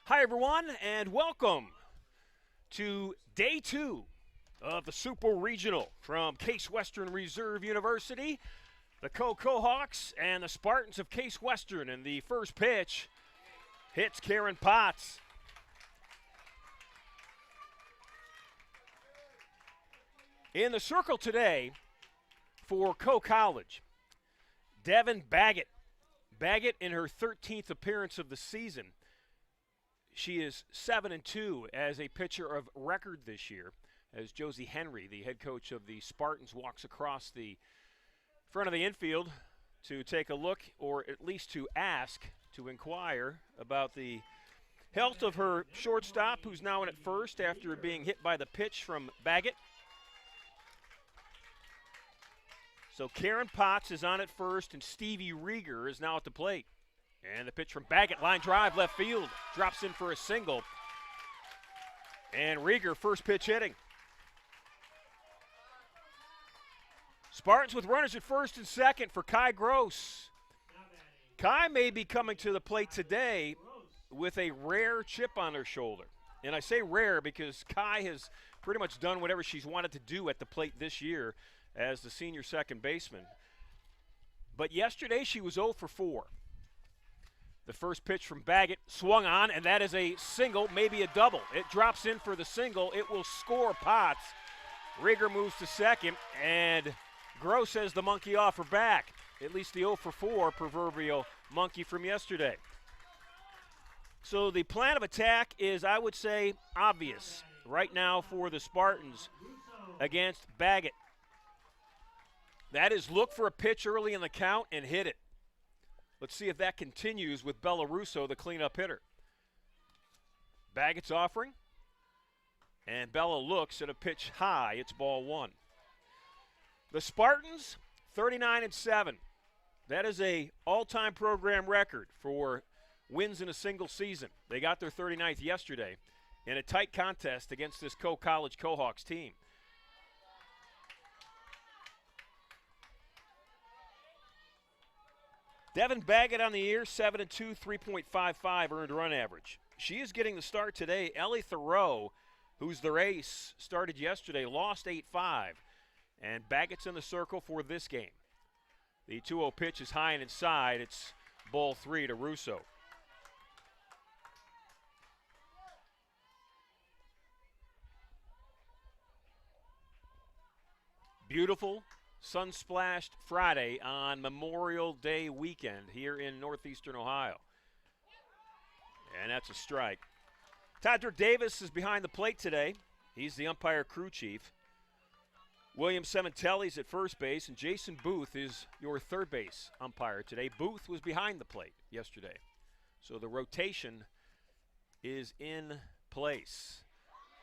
Hi, everyone, and welcome to day 2 of the Super Regional from Case Western Reserve University. The Cocoa Hawks and the Spartans of Case Western, and the first pitch hits Karen Potts. In the circle today for Coe College, Devin Baggett. Baggett in her 13th appearance of the season. She is 7-2 as a pitcher of record this year, as Josie Henry, the head coach of the Spartans, walks across the front of the infield to take a look, or at least to ask, to inquire about the health of her shortstop, who's now in at first after being hit by the pitch from Baggett. So Karen Potts is on at first, and Stevie Rieger is now at the plate. And the pitch from Baggett, line drive, left field, drops in for a single. And Rieger, first pitch hitting. Spartans with runners at first and second for Kai Gross. Kai may be coming to the plate today with a rare chip on her shoulder. And I say rare because Kai has pretty much done whatever she's wanted to do at the plate this year as the senior second baseman. But yesterday she was 0 for 4. The first pitch from Baggett swung on, and that is a single, maybe a double. It drops in for the single. It will score Potts. Rieger moves to second, and Gross has the monkey off her back. At least the 0 for 4 proverbial monkey from yesterday. So the plan of attack is, I would say, obvious right now for the Spartans against Baggett. That is, look for a pitch early in the count and hit it. Let's see if that continues with Bella Russo, the cleanup hitter. Baggett's offering, and Bella looks at a pitch high. It's ball 1. The Spartans, 39-7. That is a all-time program record for wins in a single season. They got their 39th yesterday in a tight contest against this Coe College Cohawks team. Devin Baggett on the year, 7-2, 3.55 earned run average. She is getting the start today. Ellie Thoreau, who's their ace, started yesterday, lost 8-5. And Baggett's in the circle for this game. The 2-0 pitch is high and inside. It's ball 3 to Russo. Beautiful sun-splashed Friday on Memorial Day weekend here in northeastern Ohio. And that's a strike. Todrick Davis is behind the plate today. He's the umpire crew chief. William Sementelli's at first base, and Jason Booth is your third base umpire today. Booth was behind the plate yesterday. So the rotation is in place.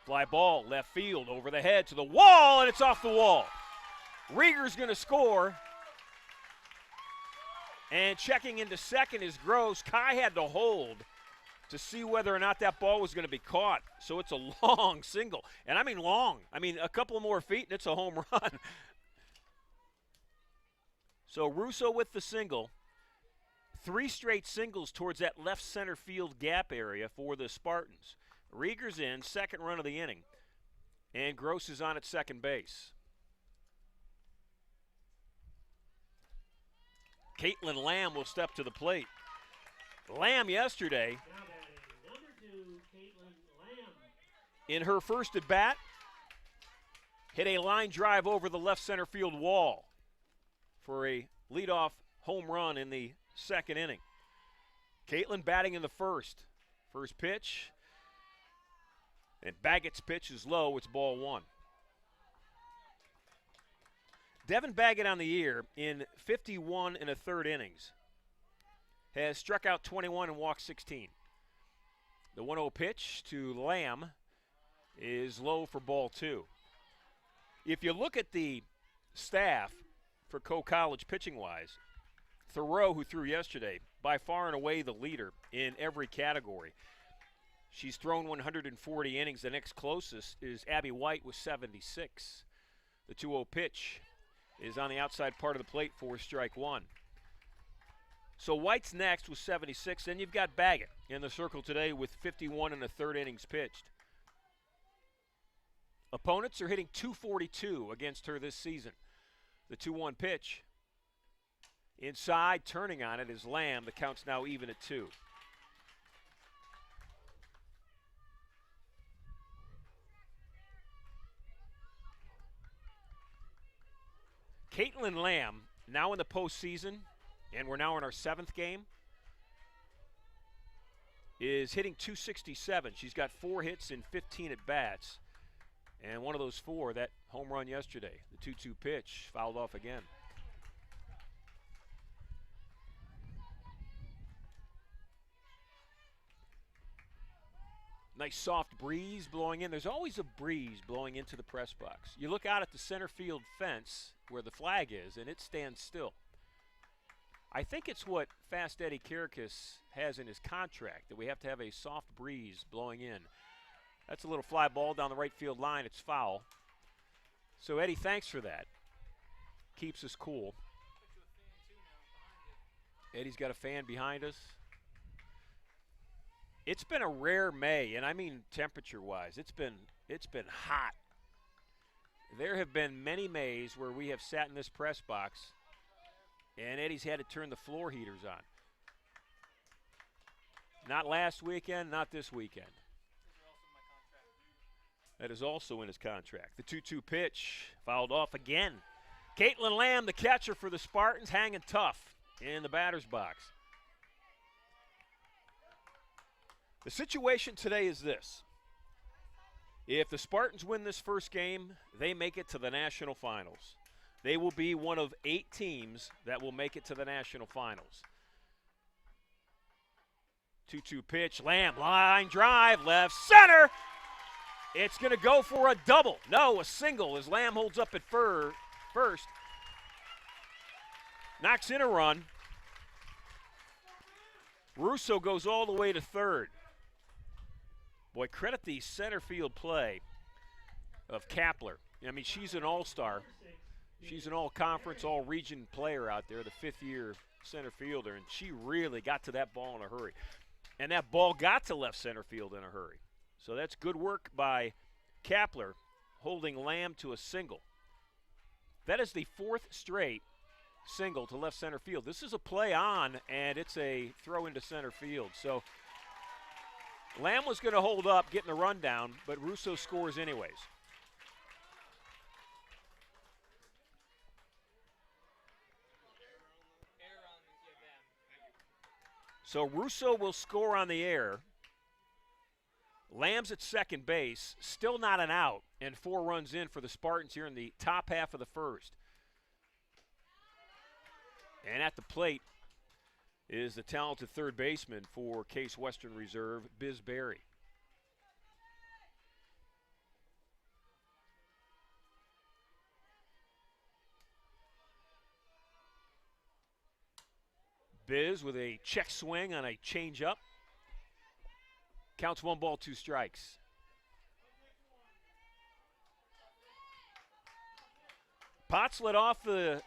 Fly ball, left field, over the head to the wall, and it's off the wall. Rieger's going to score. And checking into second is Gross. Kai had to hold to see whether or not that ball was going to be caught. So it's a long single. And I mean long. I mean a couple more feet and it's a home run. So Russo with the single. 3 straight singles towards that left center field gap area for the Spartans. Rieger's in, second run of the inning. And Gross is on at second base. Caitlin Lamb will step to the plate. Lamb yesterday, in her first at bat, hit a line drive over the left center field wall for a leadoff home run in the second inning. Caitlin batting in the first. First pitch, and Baggett's pitch is low. It's ball 1. Devin Baggett on the year in 51 1/3 innings has struck out 21 and walked 16. The 1-0 pitch to Lamb is low for ball 2. If you look at the staff for Coe College pitching-wise, Thoreau, who threw yesterday, by far and away the leader in every category. She's thrown 140 innings. The next closest is Abby White with 76. The 2-0 pitch is on the outside part of the plate for strike 1. So White's next with 76. Then you've got Baggett in the circle today with 51 in the third innings pitched. Opponents are hitting .242 against her this season. The 2-1 pitch. Inside, turning on it is Lamb. The count's now even at 2. Caitlin Lamb, now in the postseason, and we're now in our 7th game, is hitting .267. She's got 4 hits and 15 at-bats. And one of those 4, that home run yesterday, the 2-2 pitch, fouled off again. Nice soft breeze blowing in. There's always a breeze blowing into the press box. You look out at the center field fence where the flag is, and it stands still. I think it's what Fast Eddie Kirikas has in his contract, that we have to have a soft breeze blowing in. That's a little fly ball down the right field line. It's foul. So, Eddie, thanks for that. Keeps us cool. Eddie's got a fan behind us. It's been a rare May, and I mean temperature-wise. It's been hot. There have been many Mays where we have sat in this press box, and Eddie's had to turn the floor heaters on. Not last weekend, not this weekend. That is also in his contract. The 2-2 pitch, fouled off again. Caitlin Lamb, the catcher for the Spartans, hanging tough in the batter's box. The situation today is this. If the Spartans win this first game, they make it to the national finals. They will be one of 8 teams that will make it to the national finals. 2-2 pitch, Lamb, line drive, left center. It's going to go for a double. No, a single as Lamb holds up at first. Knocks in a run. Russo goes all the way to third. Boy, credit the center field play of Kapler. I mean, she's an all-star. She's an all-conference, all-region player out there, the 5th-year center fielder, and she really got to that ball in a hurry. And that ball got to left center field in a hurry. So that's good work by Kapler, holding Lamb to a single. That is the 4th straight single to left center field. This is a play on, and it's a throw into center field. So Lamb was going to hold up, getting the run down, but Russo scores anyways. So Russo will score on the air. Lamb's at second base, still not an out, and 4 runs in for the Spartans here in the top half of the first. And at the plate is the talented third baseman for Case Western Reserve, Biz Berry. Biz with a check swing on a changeup. Counts 1 ball, 2 strikes. Potts led off the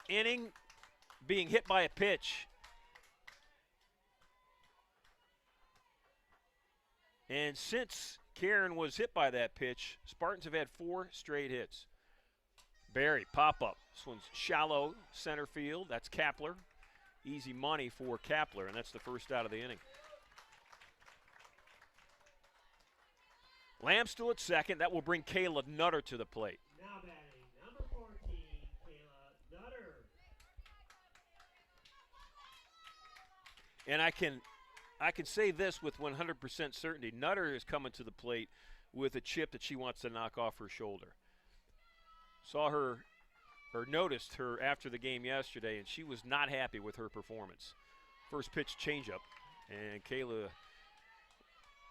inning being hit by a pitch. And since Karen was hit by that pitch, Spartans have had 4 straight hits. Berry, pop-up. This one's shallow center field. That's Kapler. Easy money for Kapler, and that's the first out of the inning. Lamb still at second. That will bring Kayla Nutter to the plate. Now batting, number 14, Kayla Nutter. And I can say this with 100% certainty. Nutter is coming to the plate with a chip that she wants to knock off her shoulder. Saw her, or noticed her after the game yesterday, and she was not happy with her performance. First pitch changeup, and Kayla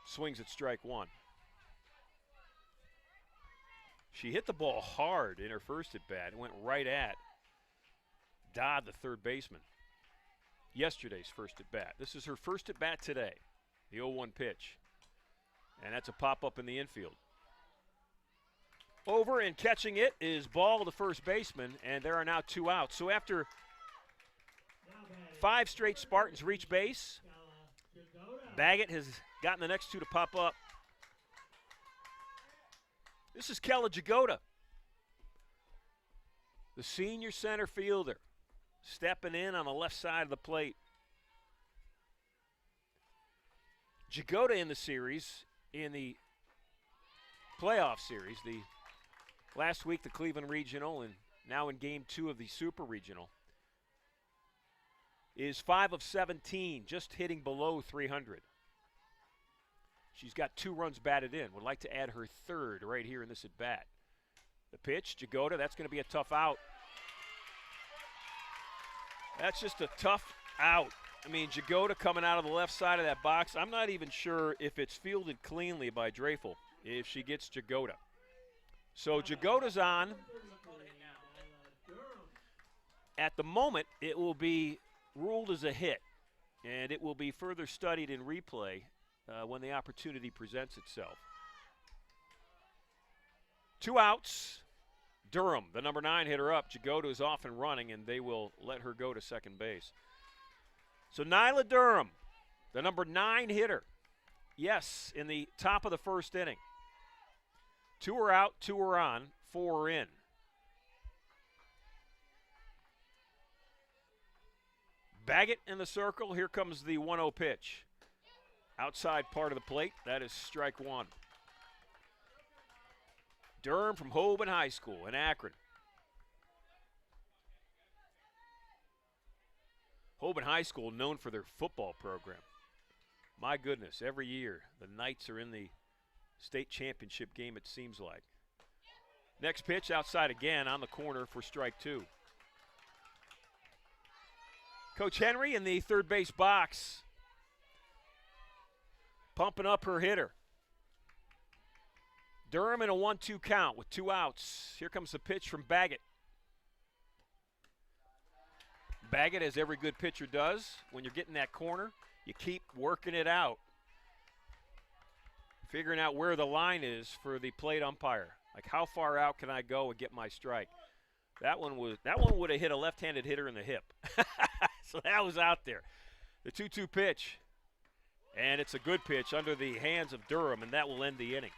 swings at strike 1. She hit the ball hard in her first at-bat and went right at Dodd, the third baseman. Yesterday's first at-bat. This is her first at-bat today, the 0-1 pitch. And that's a pop-up in the infield. Over and catching it is Ball, the first baseman, and there are now 2 outs. So after Now batting, 5 straight Spartans reach base. Baggett has gotten the next 2 to pop up. This is Kella Jagoda, the senior center fielder, stepping in on the left side of the plate. Jagoda in the series, in the playoff series, the last week the Cleveland Regional and now in Game 2 of the Super Regional, is 5 of 17, just hitting below 300. She's got 2 runs batted in. Would like to add her 3rd right here in this at-bat. The pitch, Jagoda, that's going to be a tough out. That's just a tough out. I mean, Jagoda coming out of the left side of that box. I'm not even sure if it's fielded cleanly by Dreyfel if she gets Jagoda. So Jagoda's on. At the moment, it will be ruled as a hit, and it will be further studied in replay when the opportunity presents itself. 2 outs. Durham, the number 9 hitter up. Jagoda is off and running, and they will let her go to second base. So Nyla Durham, the number 9 hitter. Yes, in the top of the first inning. 2 are out, 2 are on, 4 are in. Baggett in the circle. Here comes the 1-0 pitch. Outside part of the plate. That is strike 1. Durham from Hoban High School in Akron. Hoban High School known for their football program. My goodness, every year the Knights are in the state championship game, it seems like. Next pitch outside again on the corner for strike 2. Coach Henry in the third base box, pumping up her hitter. Durham in a 1-2 count with 2 outs. Here comes the pitch from Baggett. Baggett, as every good pitcher does, when you're getting that corner, you keep working it out. Figuring out where the line is for the plate umpire. Like, how far out can I go and get my strike? That one would have hit a left-handed hitter in the hip. So that was out there. The 2-2 pitch. And it's a good pitch under the hands of Durham, and that will end the inning.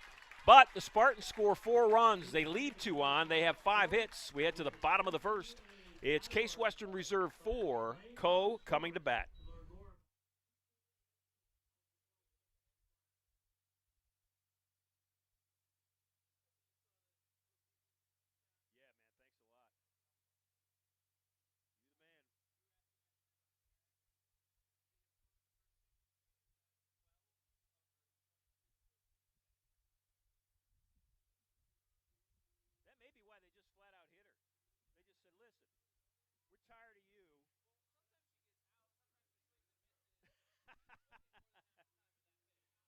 But the Spartans score 4 runs. They leave 2 on. They have 5 hits. We head to the bottom of the first. It's Case Western Reserve 4, Coe coming to bat. Tired of you.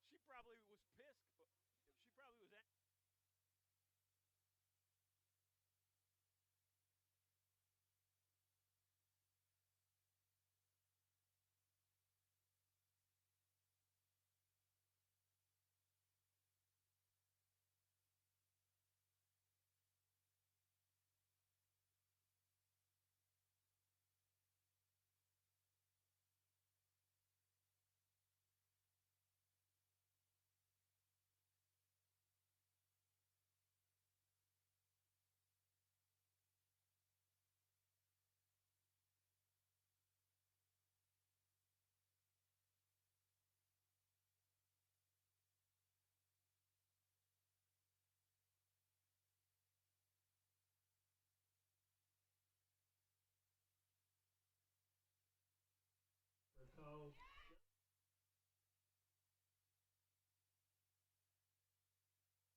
She probably was pissed. She probably was.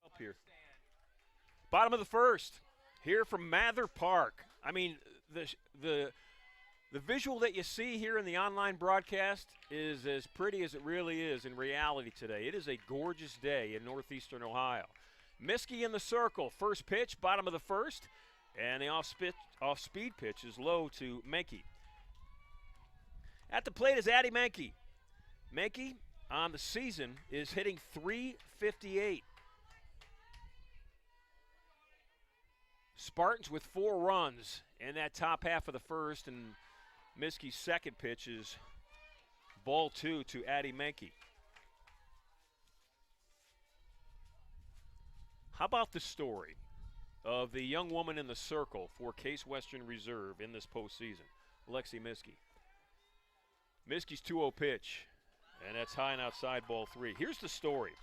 Up here. Bottom of the first. Here from Mather Park. I mean, the visual that you see here in the online broadcast is as pretty as it really is in reality today. It is a gorgeous day in northeastern Ohio. Miskey in the circle. First pitch, bottom of the first. And the off-speed pitch is low to Menke. At the plate is Addie Menke. Menke on the season is hitting .358. Spartans with 4 runs in that top half of the first, and Miskie's second pitch is ball 2 to Addie Menke. How about the story of the young woman in the circle for Case Western Reserve in this postseason, Lexi Miskey? Miskie's 2-0 pitch, and that's high and outside, ball 3. Here's the story.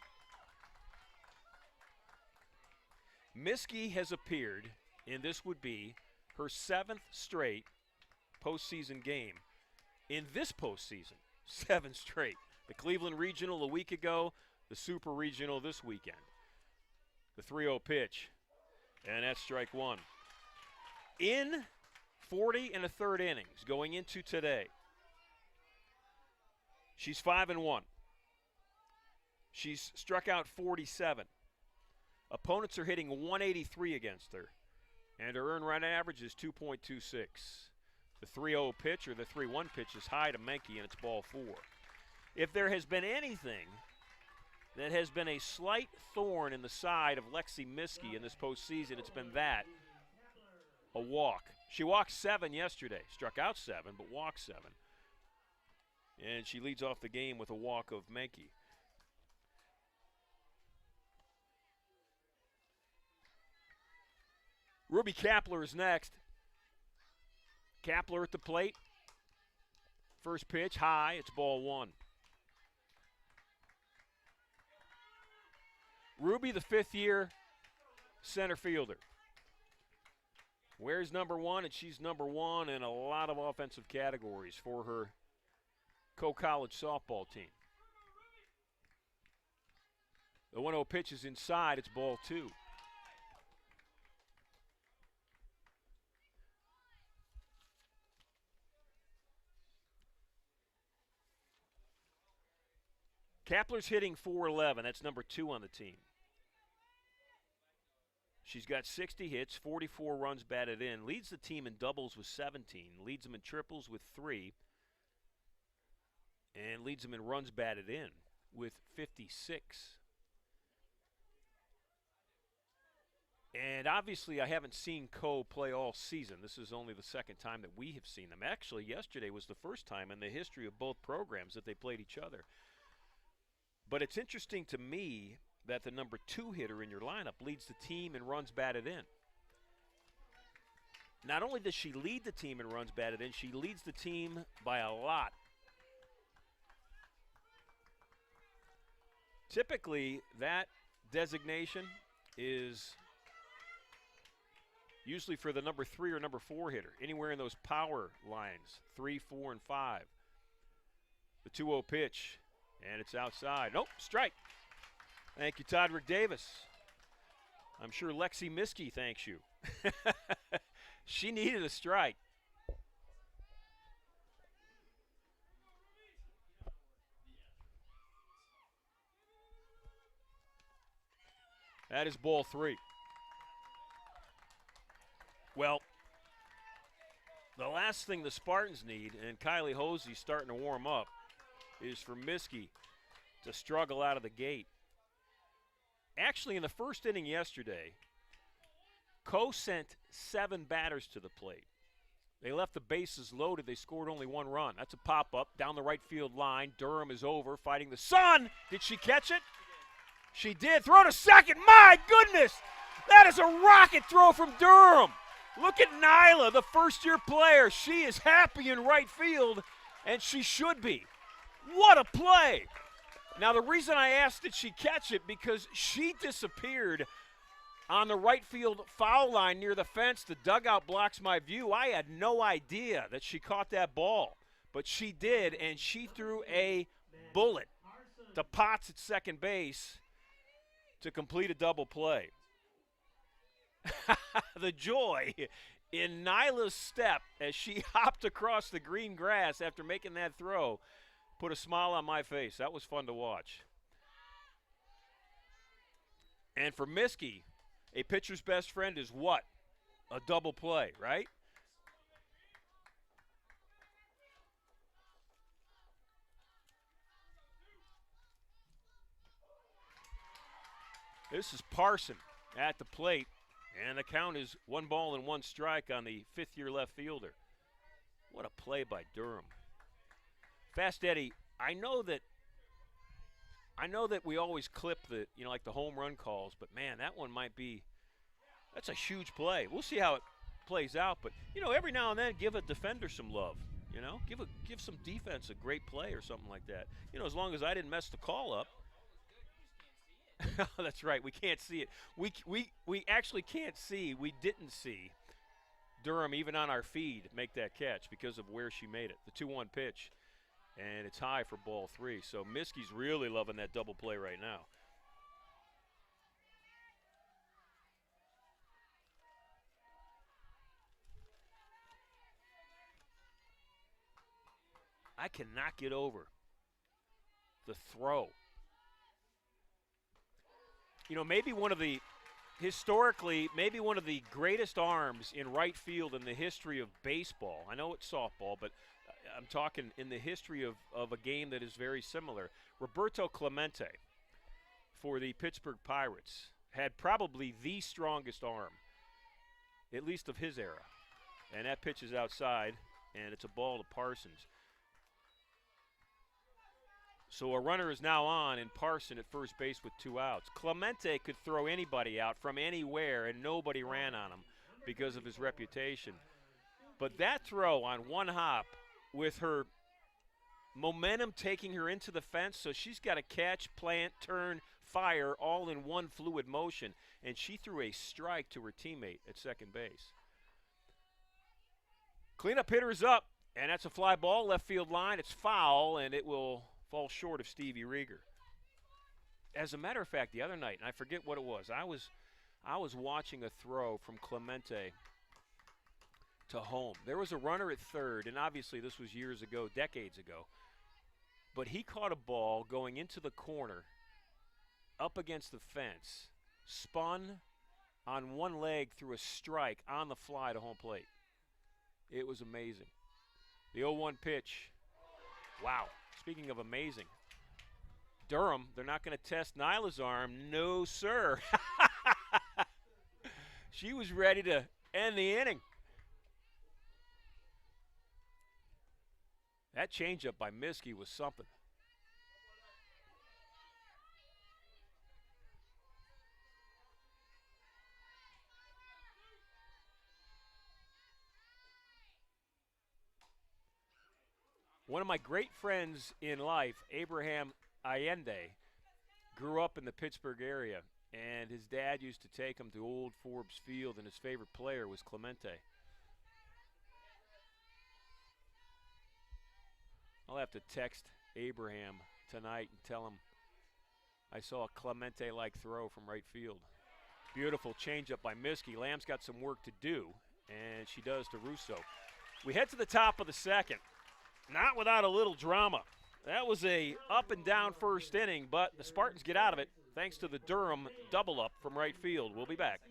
Miskey has appeared in this would be her 7th straight postseason game. In this postseason, 7 straight. The Cleveland Regional a week ago, the Super Regional this weekend. The 3-0 pitch, and that's strike 1. In 40 1/3 innings going into today, she's 5-1. She's struck out 47. Opponents are hitting 183 against her, and her earned run average is 2.26. The 3-0 pitch or the 3-1 pitch is high to Menke, and it's ball 4. If there has been anything that has been a slight thorn in the side of Lexi Miskey in this postseason, it's been that, a walk. She walked 7 yesterday, struck out 7, but walked 7. And she leads off the game with a walk of Menke. Ruby Kapler is next. Kapler at the plate. First pitch, high, it's ball 1. Ruby, the 5th-year center fielder. Wears number 1, and she's number 1 in a lot of offensive categories for her co-college softball team. The 1-0 pitch is inside, it's ball 2. Kapler's hitting .411. That's number 2 on the team. She's got 60 hits, 44 runs batted in, leads the team in doubles with 17, leads them in triples with 3, and leads them in runs batted in with 56. And obviously I haven't seen Co play all season. This is only the second time that we have seen them. Actually, yesterday was the first time in the history of both programs that they played each other. But it's interesting to me that the number 2 hitter in your lineup leads the team in runs batted in. Not only does she lead the team in runs batted in, she leads the team by a lot. Typically, that designation is usually for the number 3 or number 4 hitter, anywhere in those power lines, 3, 4, and 5. The 2-0 pitch. And it's outside. Nope, strike. Thank you, Todrick Davis. I'm sure Lexi Miskey thanks you. She needed a strike. That is ball 3. Well, the last thing the Spartans need, and Kylie Hosey's starting to warm up, is for Miskey to struggle out of the gate. Actually, in the first inning yesterday, Co sent 7 batters to the plate. They left the bases loaded. They scored only 1 run. That's a pop-up down the right field line. Durham is over, fighting the sun. Did she catch it? She did. Throw to second. My goodness! That is a rocket throw from Durham. Look at Nyla, the first-year player. She is happy in right field, and she should be. What a play! Now, the reason I asked did she catch it, because she disappeared on the right field foul line near the fence. The dugout blocks my view. I had no idea that she caught that ball, but she did, and she threw a bullet to Potts at second base to complete a double play. The joy in Nyla's step as she hopped across the green grass after making that throw put a smile on my face. That was fun to watch. And for Miskey, a pitcher's best friend is what? A double play, right? This is Parson at the plate, and the count is 1 ball and 1 strike on the 5th-year left fielder. What a play by Durham. Fast Eddie, I know that we always clip the, like the home run calls, but man, that one might be, that's a huge play. We'll see how it plays out, but every now and then give a defender some love. Give some defense a great play or something like that. As long as I didn't mess the call up. That's right. We can't see it. We actually can't see. We didn't see Durham even on our feed make that catch because of where she made it. The 2-1 pitch, and it's high for ball 3. So Miskie's really loving that double play right now. I cannot get over the throw. Maybe one of the greatest arms in right field in the history of baseball. I know it's softball, but I'm talking in the history of a game that is very similar. Roberto Clemente for the Pittsburgh Pirates had probably the strongest arm, at least of his era. And that pitch is outside, and it's a ball to Parsons. So a runner is now on, and Parson at first base with 2 outs. Clemente could throw anybody out from anywhere, and nobody ran on him because of his reputation. But that throw on one hop with her momentum taking her into the fence, so she's got to catch, plant, turn, fire all in one fluid motion, and she threw a strike to her teammate at second base. Cleanup hitter's up, and that's a fly ball, left field line. It's foul, and it will fall short of Stevie Rieger. As a matter of fact, the other night, and I forget what it was, I was watching a throw from Clemente to home. There was a runner at third, and obviously this was years ago, decades ago, but he caught a ball going into the corner up against the fence, spun on one leg through a strike on the fly to home plate. It was amazing. The 0-1 pitch. Wow. Speaking of amazing, Durham, they're not going to test Nyla's arm. No, sir. She was ready to end the inning. That changeup by Miskey was something. One of my great friends in life, Abraham Allende, grew up in the Pittsburgh area, and his dad used to take him to Old Forbes Field, and his favorite player was Clemente. I'll have to text Abraham tonight and tell him I saw a Clemente-like throw from right field. Beautiful changeup by Miskey. Lamb's got some work to do, and she does to Russo. We head to the top of the second. Not without a little drama. That was a up and down first inning, but the Spartans get out of it thanks to the Durham double up from right field. We'll be back.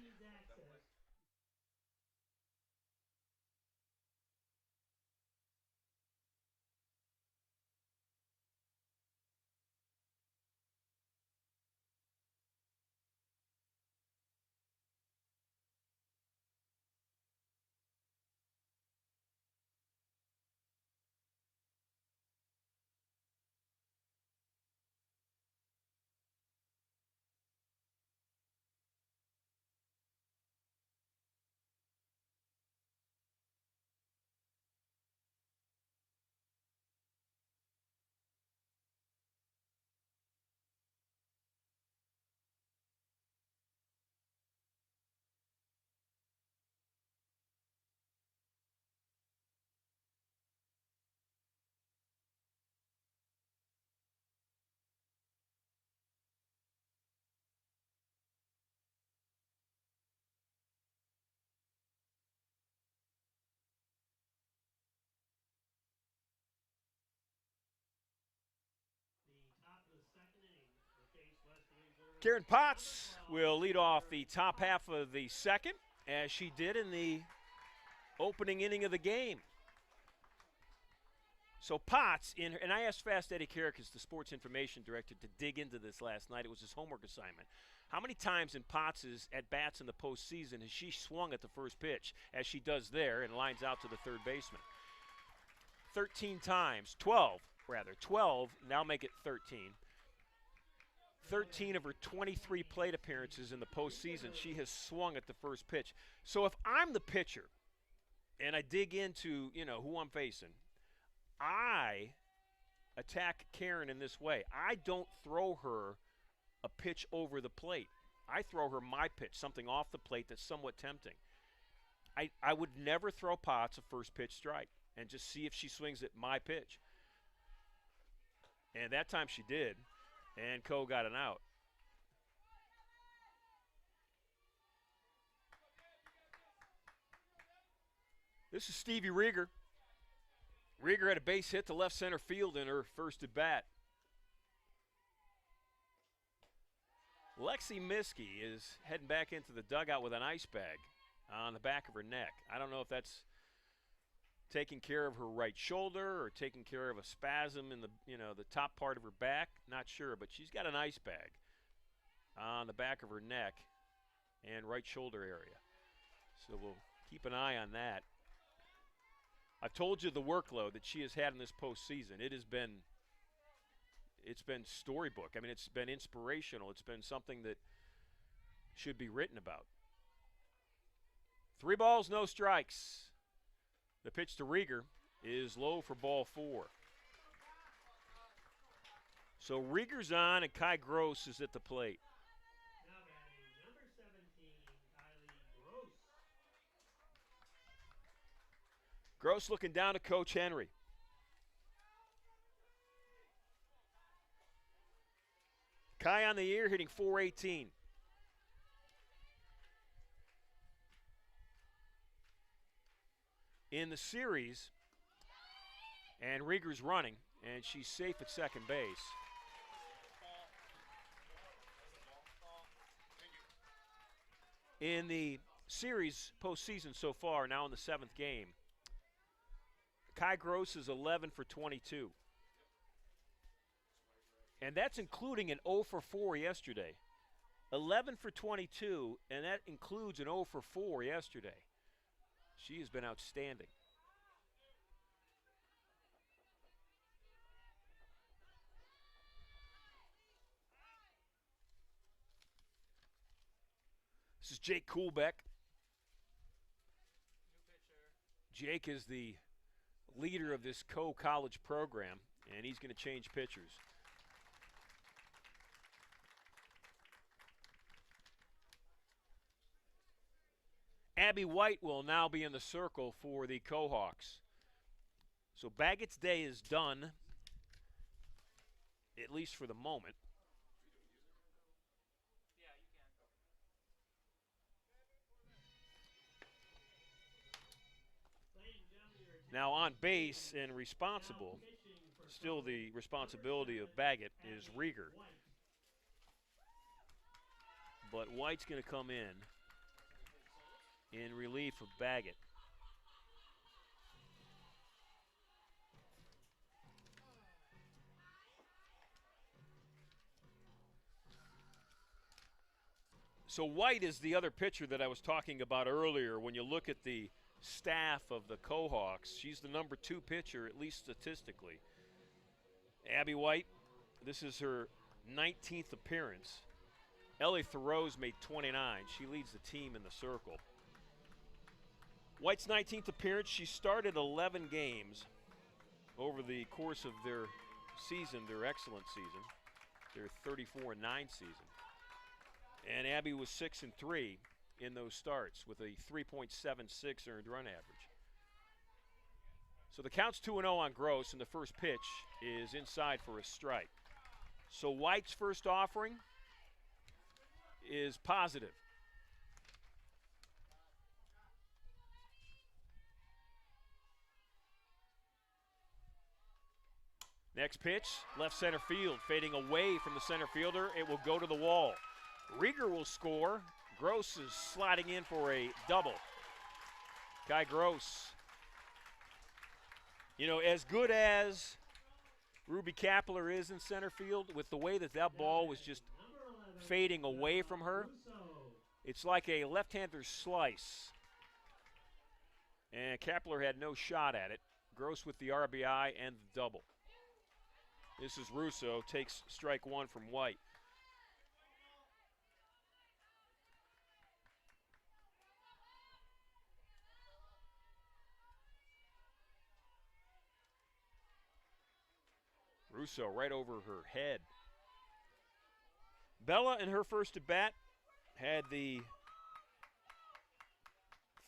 Karen Potts will lead off the top half of the second, as she did in the opening inning of the game. So Potts, and I asked Fast Eddie Carrickas, the sports information director, to dig into this last night. It was his homework assignment. How many times in Potts' at-bats in the postseason has she swung at the first pitch, as she does there, and lines out to the third baseman? 13 times, 12 rather, 12, now make it 13. 13 of her 23 plate appearances in the postseason, she has swung at the first pitch. So if I'm the pitcher and I dig into, who I'm facing, I attack Karen in this way. I don't throw her a pitch over the plate. I throw her my pitch, something off the plate that's somewhat tempting. I would never throw Potts a first pitch strike and just see if she swings at my pitch. And that time she did, and Coe got an out. This is Stevie Rieger. Rieger had a base hit to left center field in her first at bat. Lexi Miskey is heading back into the dugout with an ice bag on the back of her neck. I don't know if that's taking care of her right shoulder or taking care of a spasm in the top part of her back. Not sure, but she's got an ice bag on the back of her neck and right shoulder area. So we'll keep an eye on that. I've told you the workload that she has had in this postseason. It's been storybook. I mean, it's been inspirational. It's been something that should be written about. 3 balls, no strikes. The pitch to Rieger is low for ball 4. So Rieger's on and Kai Gross is at the plate. Now batting number 17, Kylie Gross. Gross looking down to Coach Henry. Kai on the year hitting .418. In the series, and Rieger's running, and she's safe at second base. In the series postseason so far, now in the 7th game, Kai Gross is 11 for 22. And that's including an 0 for 4 yesterday. 11 for 22, and that includes an 0 for 4 yesterday. She has been outstanding. This is Jake Kuhlbeck. Jake is the leader of this co-college program, and he's going to change pitchers. Abby White will now be in the circle for the Cohawks. So Baggett's day is done, at least for the moment. Now on base and responsible, still the responsibility of Baggett is Rieger. But White's going to come in relief of Baggett. So White is the other pitcher that I was talking about earlier. When you look at the staff of the Cohawks, she's the number 2 pitcher, at least statistically. Abby White, this is her 19th appearance. Ellie Thoreau's made 29. She leads the team in the circle. White's 19th appearance, she started 11 games over the course of their season, their excellent season, their 34-9 season. And Abby was 6-3 in those starts with a 3.76 earned run average. So the count's 2-0 on Gross, and the first pitch is inside for a strike. So White's first offering is positive. Next pitch, left center field, fading away from the center fielder. It will go to the wall. Rieger will score. Gross is sliding in for a double. Kai Gross. You know, as good as Ruby Kapler is in center field, with the way that ball was just fading away from her, it's like a left-hander slice. And Kapler had no shot at it. Gross with the RBI and the double. This is Russo, takes strike one from White. Russo right over her head. Bella, in her first at bat, had the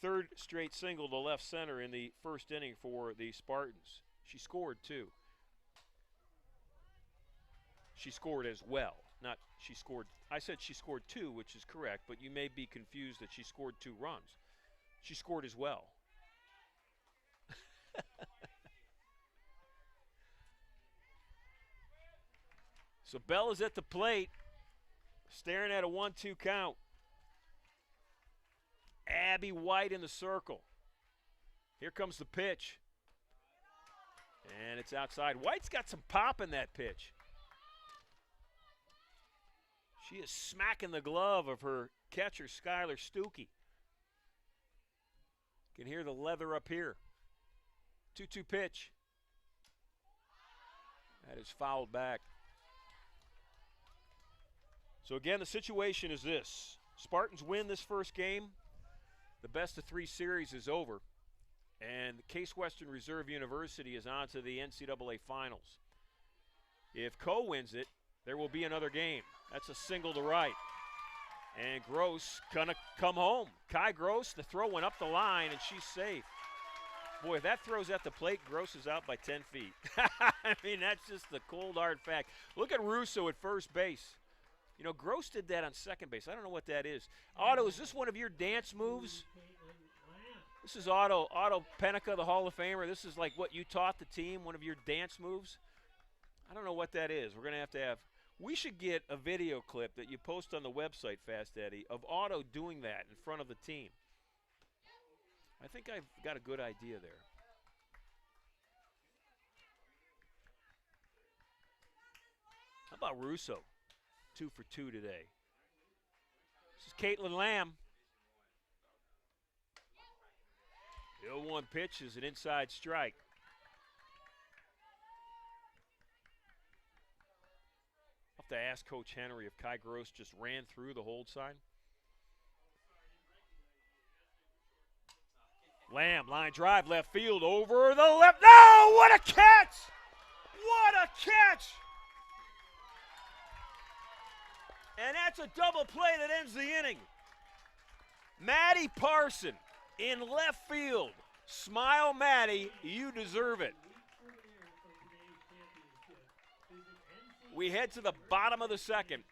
third straight single to left center in the first inning for the Spartans. She scored too. She scored as well. Not she scored. I said she scored two, which is correct, but you may be confused that she scored 2 runs. She scored as well. So Bella's at the plate, staring at a 1-2 count. Abby White in the circle. Here comes the pitch. And it's outside. White's got some pop in that pitch. She is smacking the glove of her catcher, Skylar Stuckey. Can hear the leather up here. 2-2 pitch. That is fouled back. So again, the situation is this. Spartans win this first game. The best of 3 series is over. And Case Western Reserve University is on to the NCAA Finals. If Co wins it, there will be another game. That's a single to right. And Gross gonna come home. Kai Gross, the throw went up the line, and she's safe. Boy, if that throws at the plate, Gross is out by 10 feet. I mean, that's just the cold, hard fact. Look at Russo at first base. You know, Gross did that on second base. I don't know what that is. Otto, is this one of your dance moves? This is Otto Penica, the Hall of Famer. This is like what you taught the team, one of your dance moves. I don't know what that is. We're going to have. We should get a video clip that you post on the website, Fast Eddie, of Otto doing that in front of the team. I think I've got a good idea there. How about Russo? 2 for 2 today. This is Caitlin Lamb. The 0-1 pitch is an inside strike. I'll have to ask Coach Henry if Kai Gross just ran through the hold sign. Lamb, line drive, left field, over the left. No, what a catch! What a catch! And that's a double play that ends the inning. Maddie Parson in left field. Smile, Maddie, you deserve it. We head to the bottom of the second.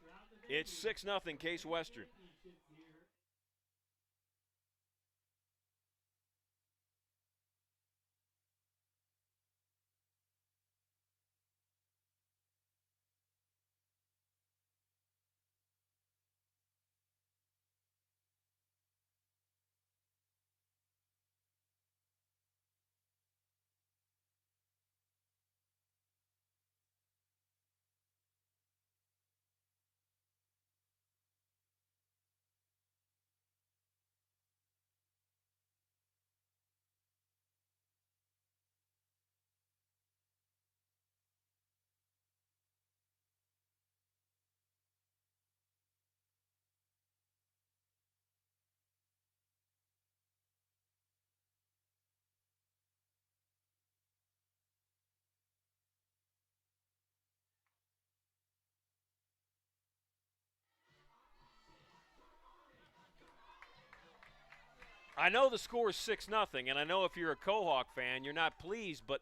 It's 6-0 Case Western. I know the score is 6-0, and I know if you're a Cohawk fan, you're not pleased, but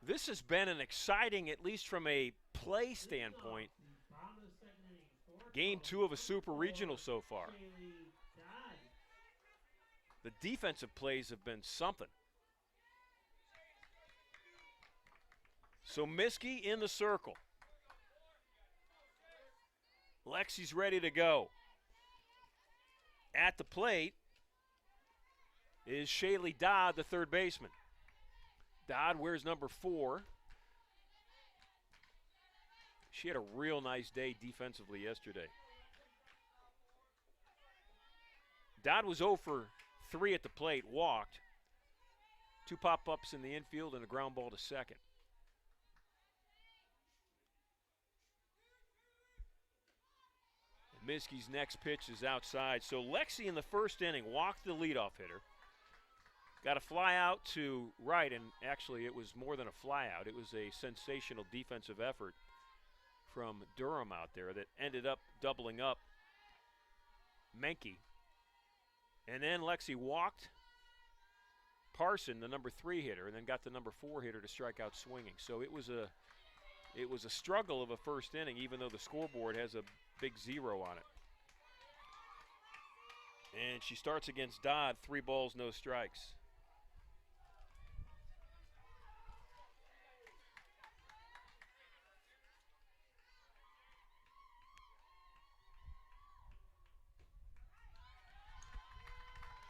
this has been an exciting, at least from a play standpoint, game 2 of a super regional so far. The defensive plays have been something. So Miskey in the circle. Lexi's ready to go. At the plate is Shaylee Dodd, the third baseman. Dodd wears number 4. She had a real nice day defensively yesterday. Dodd was 0 for 3 at the plate, walked. 2 pop-ups in the infield and a ground ball to second. And Miskie's next pitch is outside. So Lexi in the first inning walked the leadoff hitter. Got a fly out to right, and actually it was more than a fly out. It was a sensational defensive effort from Durham out there that ended up doubling up Menke. And then Lexi walked Parson, the number 3 hitter, and then got the number 4 hitter to strike out swinging. So it was a struggle of a first inning, even though the scoreboard has a big 0 on it. And she starts against Dodd, 3 balls, no strikes.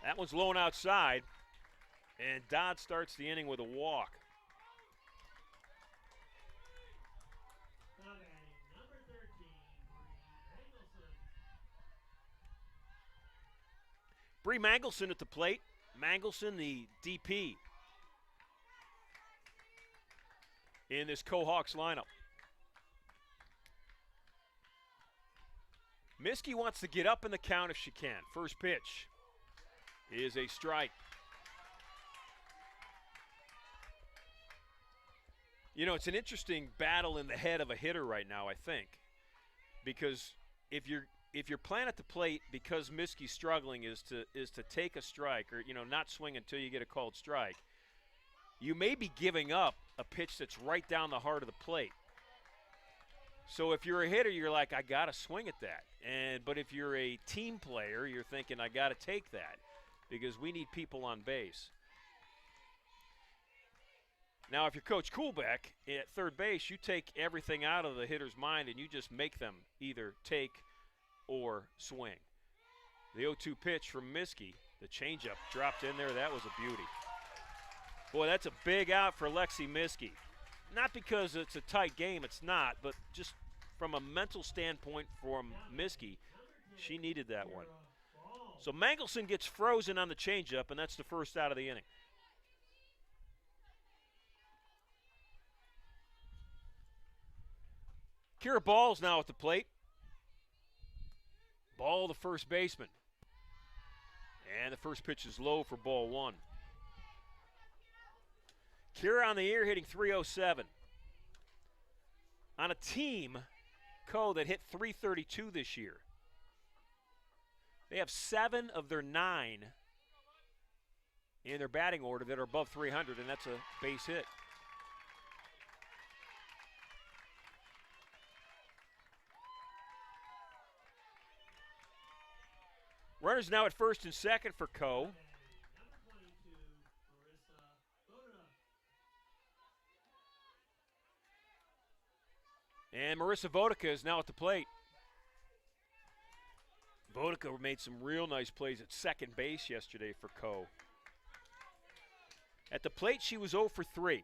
That one's low outside, and Dodd starts the inning with a walk. Now batting number 13, Bree Bree Mangelson. Mangelson at the plate. Mangelson, the DP in this Co-Hawks lineup. Miskey wants to get up in the count if she can. First pitch is a strike. You know, it's an interesting battle in the head of a hitter right now, I think, because if your plan at the plate, because Miskey's struggling, is to take a strike or not swing until you get a called strike, you may be giving up a pitch that's right down the heart of the plate. So if you're a hitter, you're like, I got to swing at that. But if you're a team player, you're thinking, I got to take that because we need people on base. Now, if you're Coach Kuhlbeck at third base, you take everything out of the hitter's mind and you just make them either take or swing. The 0-2 pitch from Miskey, the changeup dropped in there. That was a beauty. Boy, that's a big out for Lexi Miskey. Not because it's a tight game, it's not, but just from a mental standpoint from Miskey, she needed that one. So Mangelson gets frozen on the changeup, and that's the first out of the inning. Kira Ball's now at the plate. Ball, the first baseman. And the first pitch is low for ball 1. Kira on the year hitting .307. On a team, that hit .332 this year. They have 7 of their 9 in their batting order that are above 300, and that's a base hit. Runners now at first and second for Co. And Marissa Vodika is now at the plate. Vodika made some real nice plays at second base yesterday for Co. At the plate, she was 0 for 3.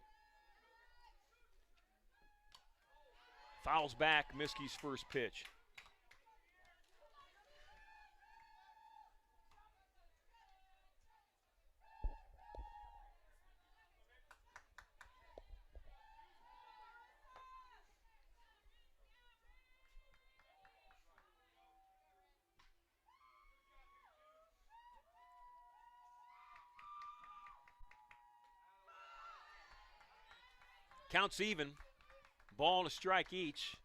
Fouls back Miskey's first pitch. Counts even. Ball and a strike each.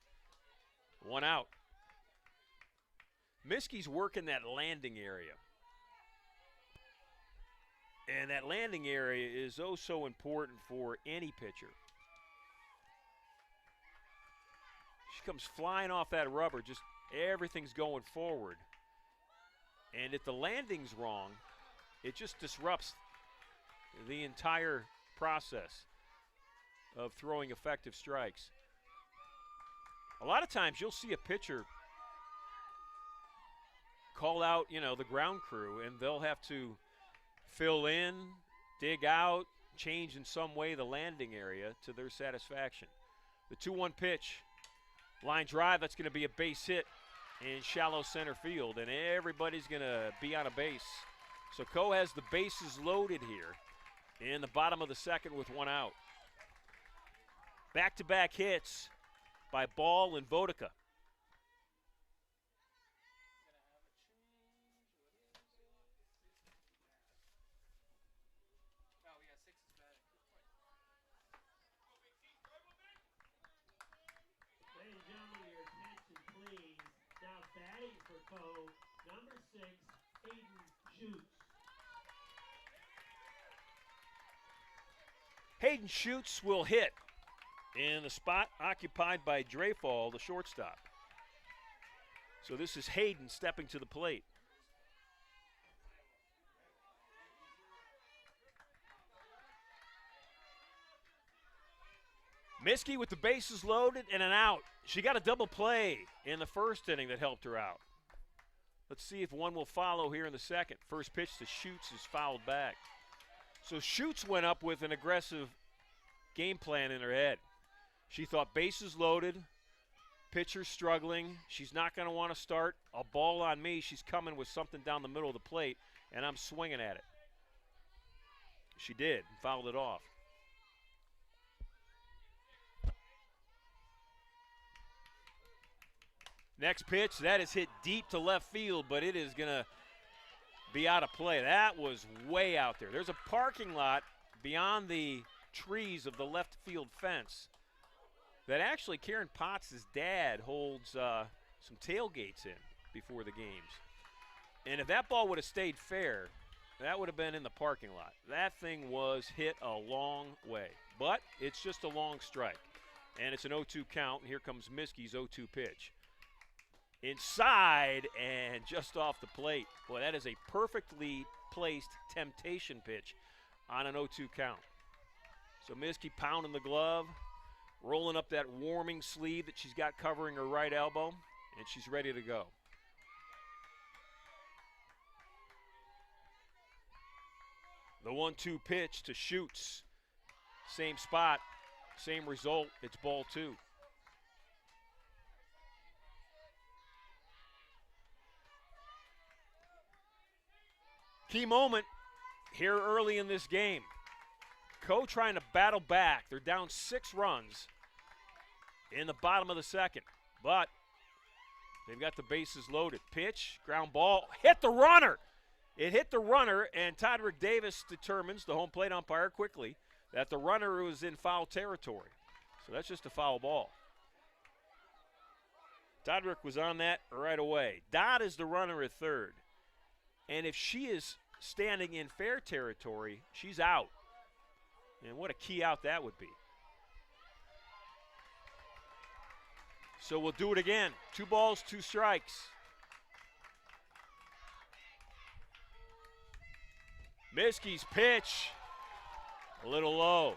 1 out. Miskey's working that landing area. And that landing area is oh so important for any pitcher. She comes flying off that rubber, just everything's going forward. And if the landing's wrong, it just disrupts the entire process of throwing effective strikes. A lot of times you'll see a pitcher call out, the ground crew, and they'll have to fill in, dig out, change in some way the landing area to their satisfaction. The 2-1 pitch, line drive, that's going to be a base hit in shallow center field, and everybody's going to be on a base. So Co has the bases loaded here in the bottom of the second with one out. Back-to-back hits by Ball and Vodika. Ladies and gentlemen, your attention, please. Now batting for Coe, number 6, Hayden Schutz. Hayden Schutz will hit in the spot occupied by Dreyfall, the shortstop. So this is Hayden stepping to the plate. Miskey with the bases loaded and an out. She got a double play in the first inning that helped her out. Let's see if one will follow here in the second. First pitch to Schutz is fouled back. So Schutz went up with an aggressive game plan in her head. She thought bases loaded, pitcher struggling. She's not going to want to start a ball on me. She's coming with something down the middle of the plate, and I'm swinging at it. She did, and fouled it off. Next pitch, that is hit deep to left field, but it is going to be out of play. That was way out there. There's a parking lot beyond the trees of the left field fence that actually Karen Potts' dad holds some tailgates in before the games. And if that ball would have stayed fair, that would have been in the parking lot. That thing was hit a long way. But it's just a long strike. And it's an 0-2 count, and here comes Miskey's 0-2 pitch. Inside and just off the plate. Boy, that is a perfectly placed temptation pitch on an 0-2 count. So Miskey pounding the glove, rolling up that warming sleeve that she's got covering her right elbow, and she's ready to go. The 1-2 pitch to Schutz. Same spot, same result. It's ball 2. Key moment here early in this game. Coe trying to battle back. They're down 6 runs in the bottom of the second, but they've got the bases loaded. Pitch, ground ball, hit the runner. It hit the runner, and Todrick Davis determines, the home plate umpire quickly, that the runner was in foul territory. So that's just a foul ball. Todrick was on that right away. Dodd is the runner at third. And if she is standing in fair territory, she's out. And what a key out that would be. So we'll do it again. 2 balls, 2 strikes. Miskey's pitch, a little low.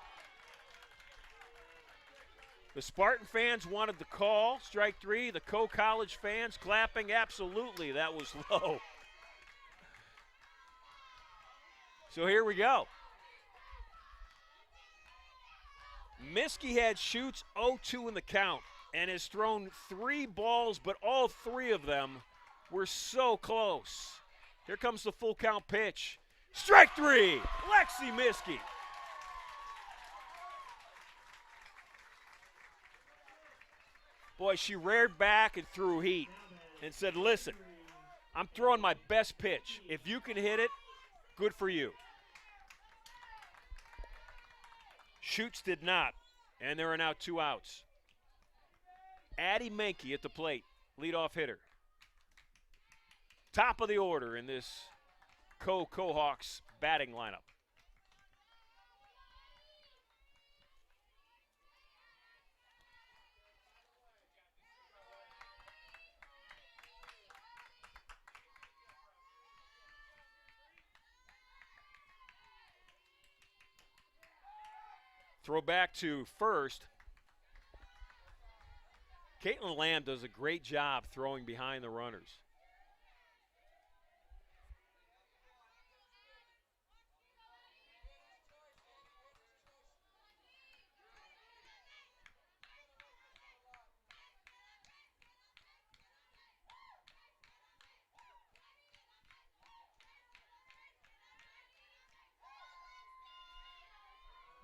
The Spartan fans wanted the call, strike 3. The Coe College fans clapping, absolutely, that was low. So here we go. Miskey had Schutz 0-2 in the count and has thrown 3 balls, but all 3 of them were so close. Here comes the full count pitch. Strike 3, Lexi Miskey. Boy, she reared back and threw heat and said, listen, I'm throwing my best pitch. If you can hit it, good for you. Schutz did not, and there are now 2 outs. Addie Menke at the plate, leadoff hitter. Top of the order in this Coe-Hawks batting lineup. Throw back to first. Caitlin Lamb does a great job throwing behind the runners.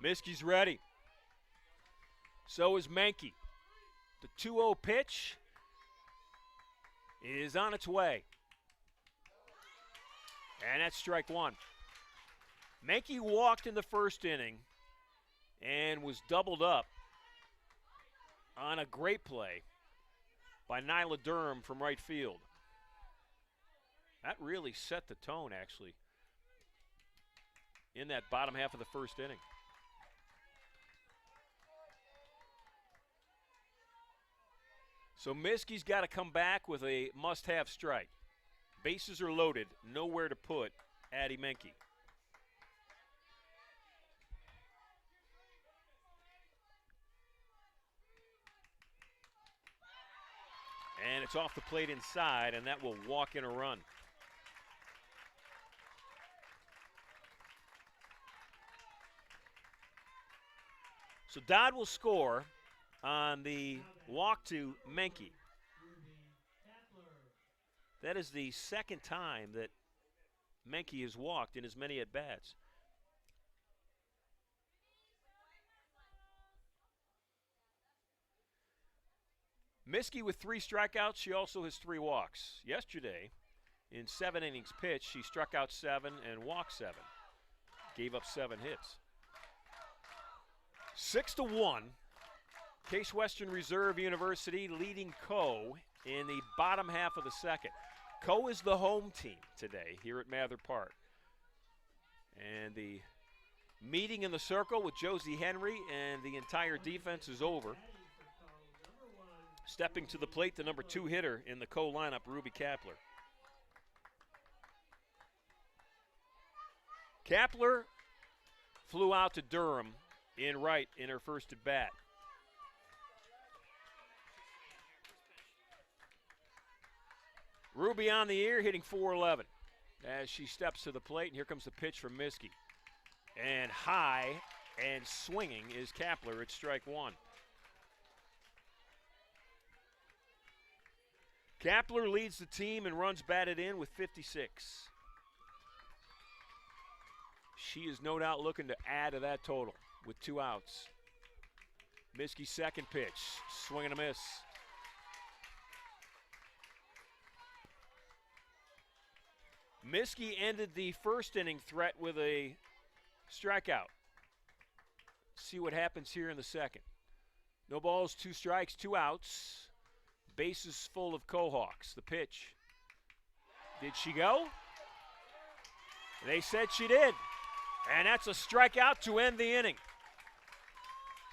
Miskie's ready. So is Menke. The 2-0 pitch is on its way. And that's strike one. Menke walked in the first inning and was doubled up on a great play by Nyla Durham from right field. That really set the tone, actually, in that bottom half of the first inning. So Miskie's got to come back with a must-have strike. Bases are loaded, nowhere to put Addy Menke. And it's off the plate inside, and that will walk in a run. So Dodd will score on the walk to Menke. That is the second time that Menke has walked in as many at-bats. Miskey with 3 strikeouts. She also has 3 walks. Yesterday, in 7 innings pitched, she struck out 7 and walked 7. Gave up 7 hits. 6-1. Case Western Reserve University leading Co in the bottom half of the second. Co is the home team today here at Mather Park. And the meeting in the circle with Josie Henry and the entire defense is over. Stepping to the plate, the number 2 hitter in the Co lineup, Ruby Kapler. Kapler flew out to Durham in right in her first at bat. Ruby on the ear, hitting .411 as she steps to the plate, and here comes the pitch from Miskey. And high and swinging is Kapler at strike one. Kapler leads the team and runs batted in with 56. She is no doubt looking to add to that total with 2 outs. Miskey's second pitch, swing and a miss. Miskey ended the first inning threat with a strikeout. See what happens here in the second. No balls, 2 strikes, 2 outs. Bases full of Cohawks. The pitch. Did she go? They said she did. And that's a strikeout to end the inning.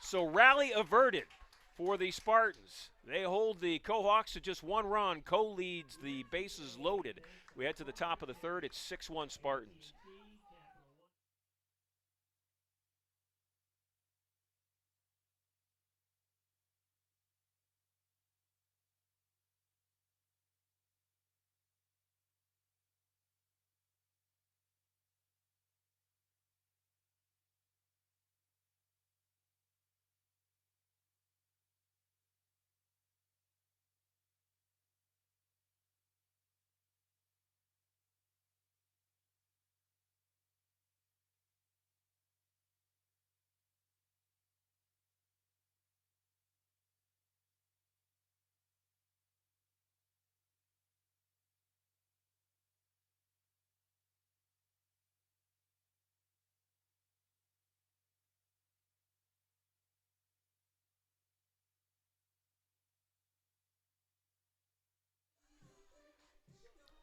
So rally averted for the Spartans. They hold the Cohawks to just 1 run. Co leads the bases loaded. We head to the top of the third. It's 6-1 Spartans.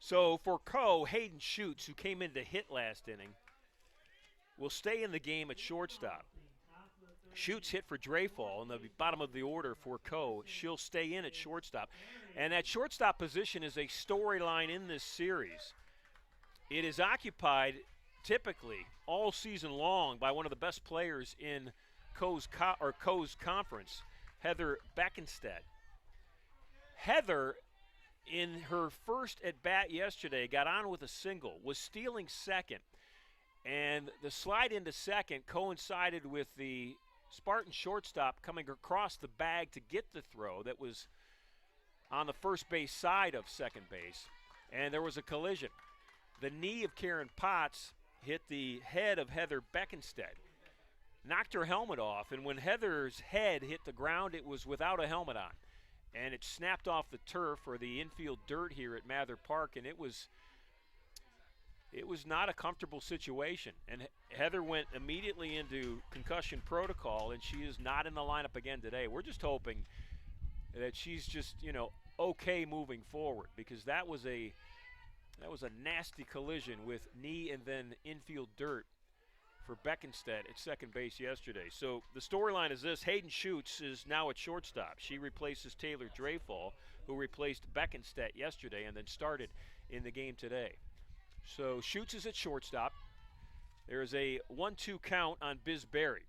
So for Co, Hayden Schutz, who came in to hit last inning, will stay in the game at shortstop. Schutz hit for Dreyfall in the bottom of the order for Co. She'll stay in at shortstop. And that shortstop position is a storyline in this series. It is occupied typically all season long by one of the best players in Co's conference, Heather Beckenstead. Heather, in her first at-bat yesterday, got on with a single, was stealing second, and the slide into second coincided with the Spartan shortstop coming across the bag to get the throw that was on the first base side of second base, and there was a collision. The knee of Karen Potts hit the head of Heather Beckenstead. knocked her helmet off, and when Heather's head hit the ground, it was without a helmet on. And it snapped off the turf or the infield dirt here at Mather Park, and it was not a comfortable situation. And Heather went immediately into concussion protocol, and she is not in the lineup again today. We're just hoping that she's just, okay moving forward, because that was a nasty collision with knee and then infield dirt for Beckenstedt at second base yesterday. So the storyline is this: Hayden Schutz is now at shortstop. She replaces Taylor Dreyfall, who replaced Beckenstedt yesterday and then started in the game today. So Schutz is at shortstop. There is a 1-2 count on Biz Berry,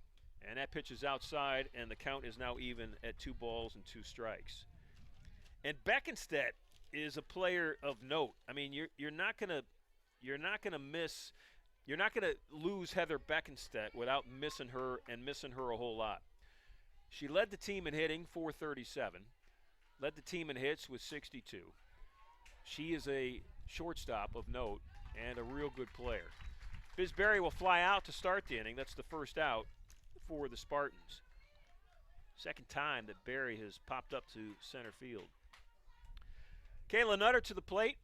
and that pitch is outside, and the count is now even at 2 balls and 2 strikes. And Beckenstedt is a player of note. I mean, you're not gonna lose Heather Beckenstedt without missing her a whole lot. She led the team in hitting, 437. Led the team in hits with 62. She is a shortstop of note and a real good player. Biz Berry will fly out to start the inning. That's the first out for the Spartans. Second time that Berry has popped up to center field. Kayla Nutter to the plate.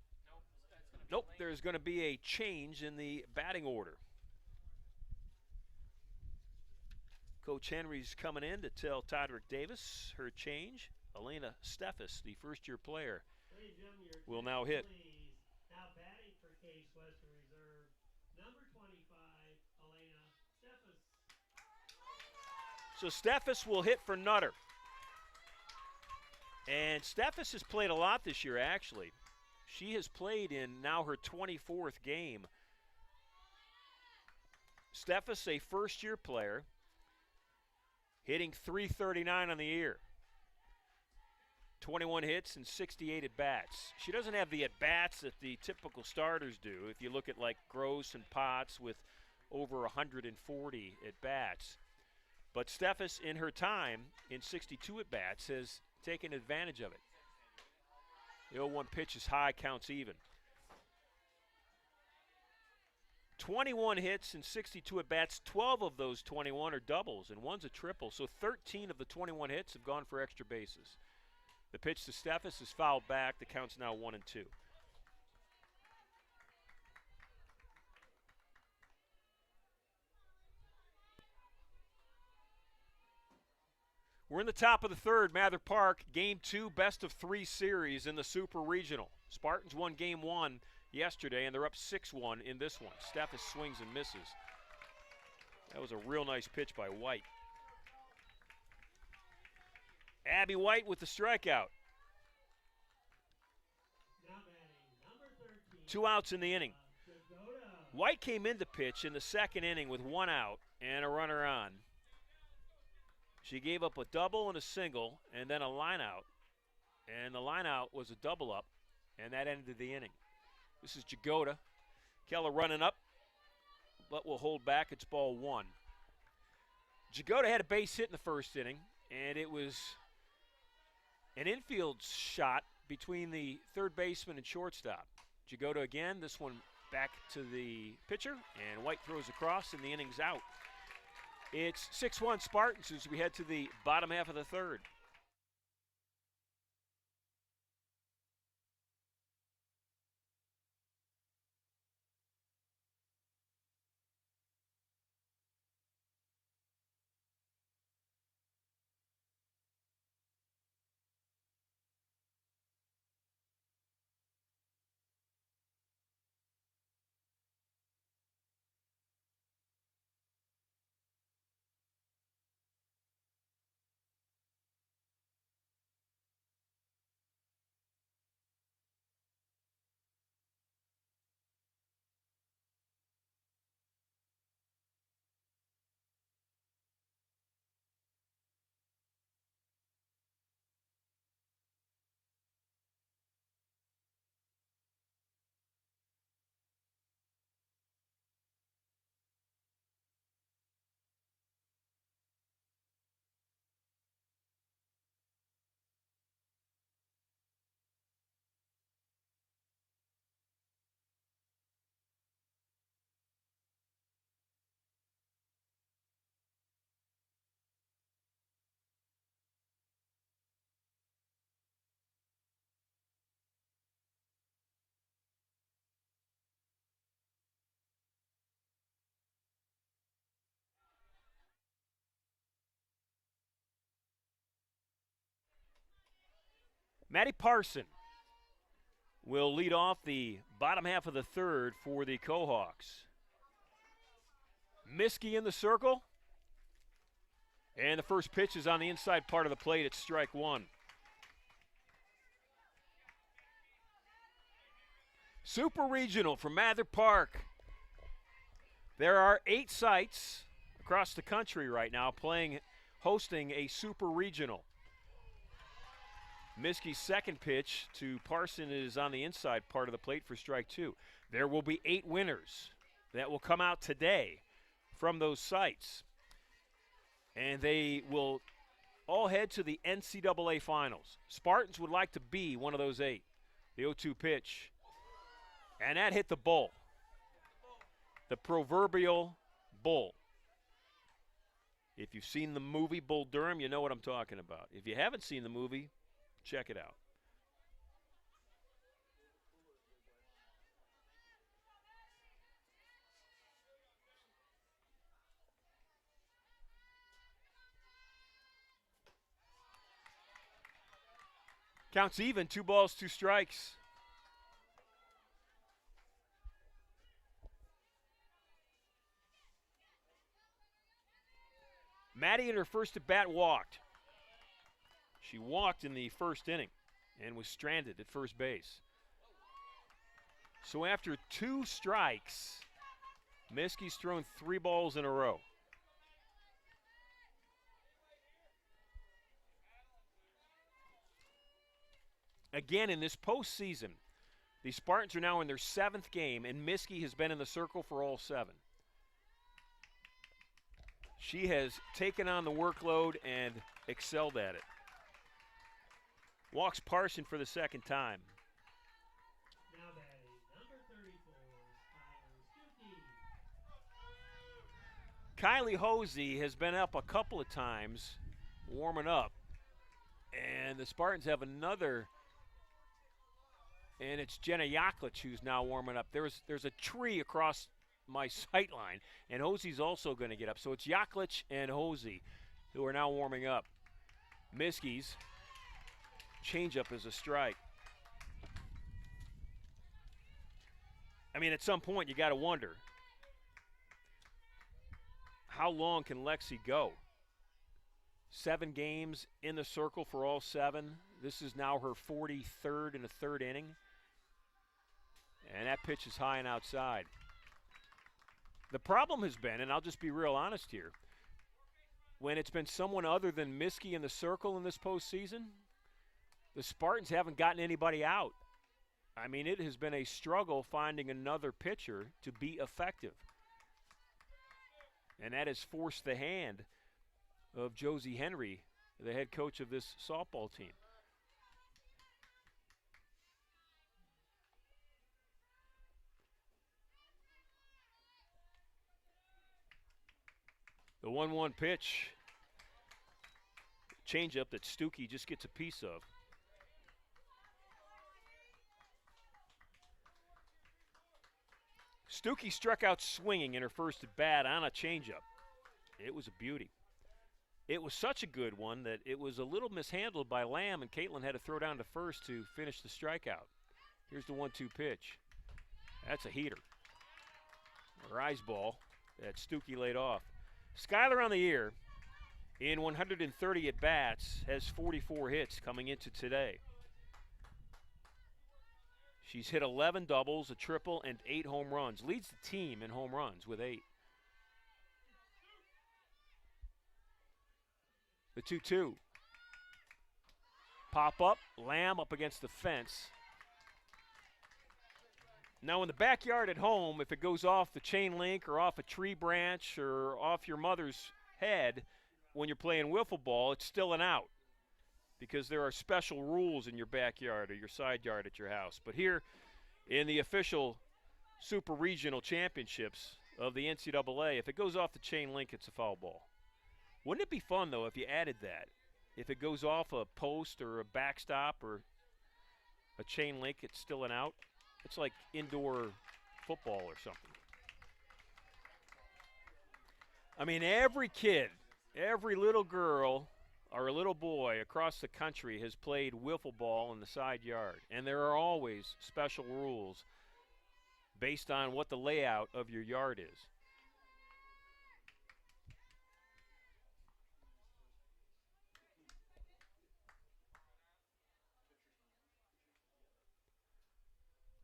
Nope, there's going to be a change in the batting order. Coach Henry's coming in to tell Todrick Davis her change. Elena Steffes, the first-year player, will now hit. Now batting for Case Western Reserve, number 25, Elena Steffes. So Steffes will hit for Nutter. And Steffes has played a lot this year, actually. She has played in now her 24th game. Steffes, a first-year player, hitting .339 on the year. 21 hits and 68 at-bats. She doesn't have the at-bats that the typical starters do. If you look at like Gross and Potts with over 140 at-bats. But Steffes, in her time, in 62 at-bats, has taken advantage of it. The 0-1 pitch is high, counts even. 21 hits and 62 at-bats. 12 of those 21 are doubles, and one's a triple. So 13 of the 21 hits have gone for extra bases. The pitch to Steffes is fouled back. The count's now 1-2. We're in the top of the third, Mather Park. Game 2, best-of-3 series in the Super Regional. Spartans won Game 1 yesterday, and they're up 6-1 in this one. Steffes swings and misses. That was a real nice pitch by White. Abby White with the strikeout. 2 outs in the inning. White came into pitch in the second inning with 1 out and a runner on. She gave up a double and a single and then a line out. And the line out was a double up, and that ended the inning. This is Jagoda. Keller running up, but will hold back. It's ball 1. Jagoda had a base hit in the first inning, and it was an infield shot between the third baseman and shortstop. Jagoda again, this one back to the pitcher, and White throws across, and the inning's out. It's 6-1 Spartans as we head to the bottom half of the third. Maddie Parson will lead off the bottom half of the third for the Cohawks. Miskey in the circle. And the first pitch is on the inside part of the plate. It's strike one. Super Regional from Mather Park. There are 8 sites across the country right now hosting a Super Regional. Miskey's second pitch to Parson is on the inside part of the plate for strike two. There will be 8 winners that will come out today from those sites. And they will all head to the NCAA finals. Spartans would like to be one of those 8. The 0-2 pitch. And that hit the bull. The proverbial bull. If you've seen the movie Bull Durham, you know what I'm talking about. If you haven't seen the movie, check it out. Counts even, 2 balls, 2 strikes. Maddie in her first at bat walked. She walked in the first inning and was stranded at first base. So after 2 strikes, Miskey's thrown 3 balls in a row. Again, in this postseason, the Spartans are now in their 7th game, and Miskey has been in the circle for all 7. She has taken on the workload and excelled at it. Walks Parson for the second time. Now batting, number 34, Kylie Hosey has been up a couple of times warming up. And the Spartans have another, and it's Jenna Yaklich who's now warming up. There's a tree across my sight line, and Hosey's also going to get up. So it's Yaklich and Hosey who are now warming up. Miskey's changeup is a strike. I mean, at some point you got to wonder, how long can Lexi go? 7 games in the circle for all 7. This is now her 43rd in the 3rd inning. And that pitch is high and outside. The problem has been, and I'll just be real honest here, when it's been someone other than Miskey in the circle in this postseason, the Spartans haven't gotten anybody out. I mean, it has been a struggle finding another pitcher to be effective. And that has forced the hand of Josie Henry, the head coach of this softball team. The 1-1 pitch. Changeup that Stuckey just gets a piece of. Stuckey struck out swinging in her first at bat on a changeup. It was a beauty. It was such a good one that it was a little mishandled by Lamb, and Caitlin had to throw down to first to finish the strikeout. Here's the 1-2 pitch. That's a heater. A rise ball that Stuckey laid off. Skylar on the year, in 130 at-bats, has 44 hits coming into today. She's hit 11 doubles, a triple, and 8 home runs. Leads the team in home runs with 8. The 2-2. Pop up, Lamb up against the fence. Now in the backyard at home, if it goes off the chain link or off a tree branch or off your mother's head when you're playing wiffle ball, it's still an out because there are special rules in your backyard or your side yard at your house. But here in the official Super Regional Championships of the NCAA, if it goes off the chain link, it's a foul ball. Wouldn't it be fun, though, if you added that? If it goes off a post or a backstop or a chain link, it's still an out? It's like indoor football or something. I mean, every kid, every little girl our little boy across the country has played wiffle ball in the side yard, and there are always special rules based on what the layout of your yard is.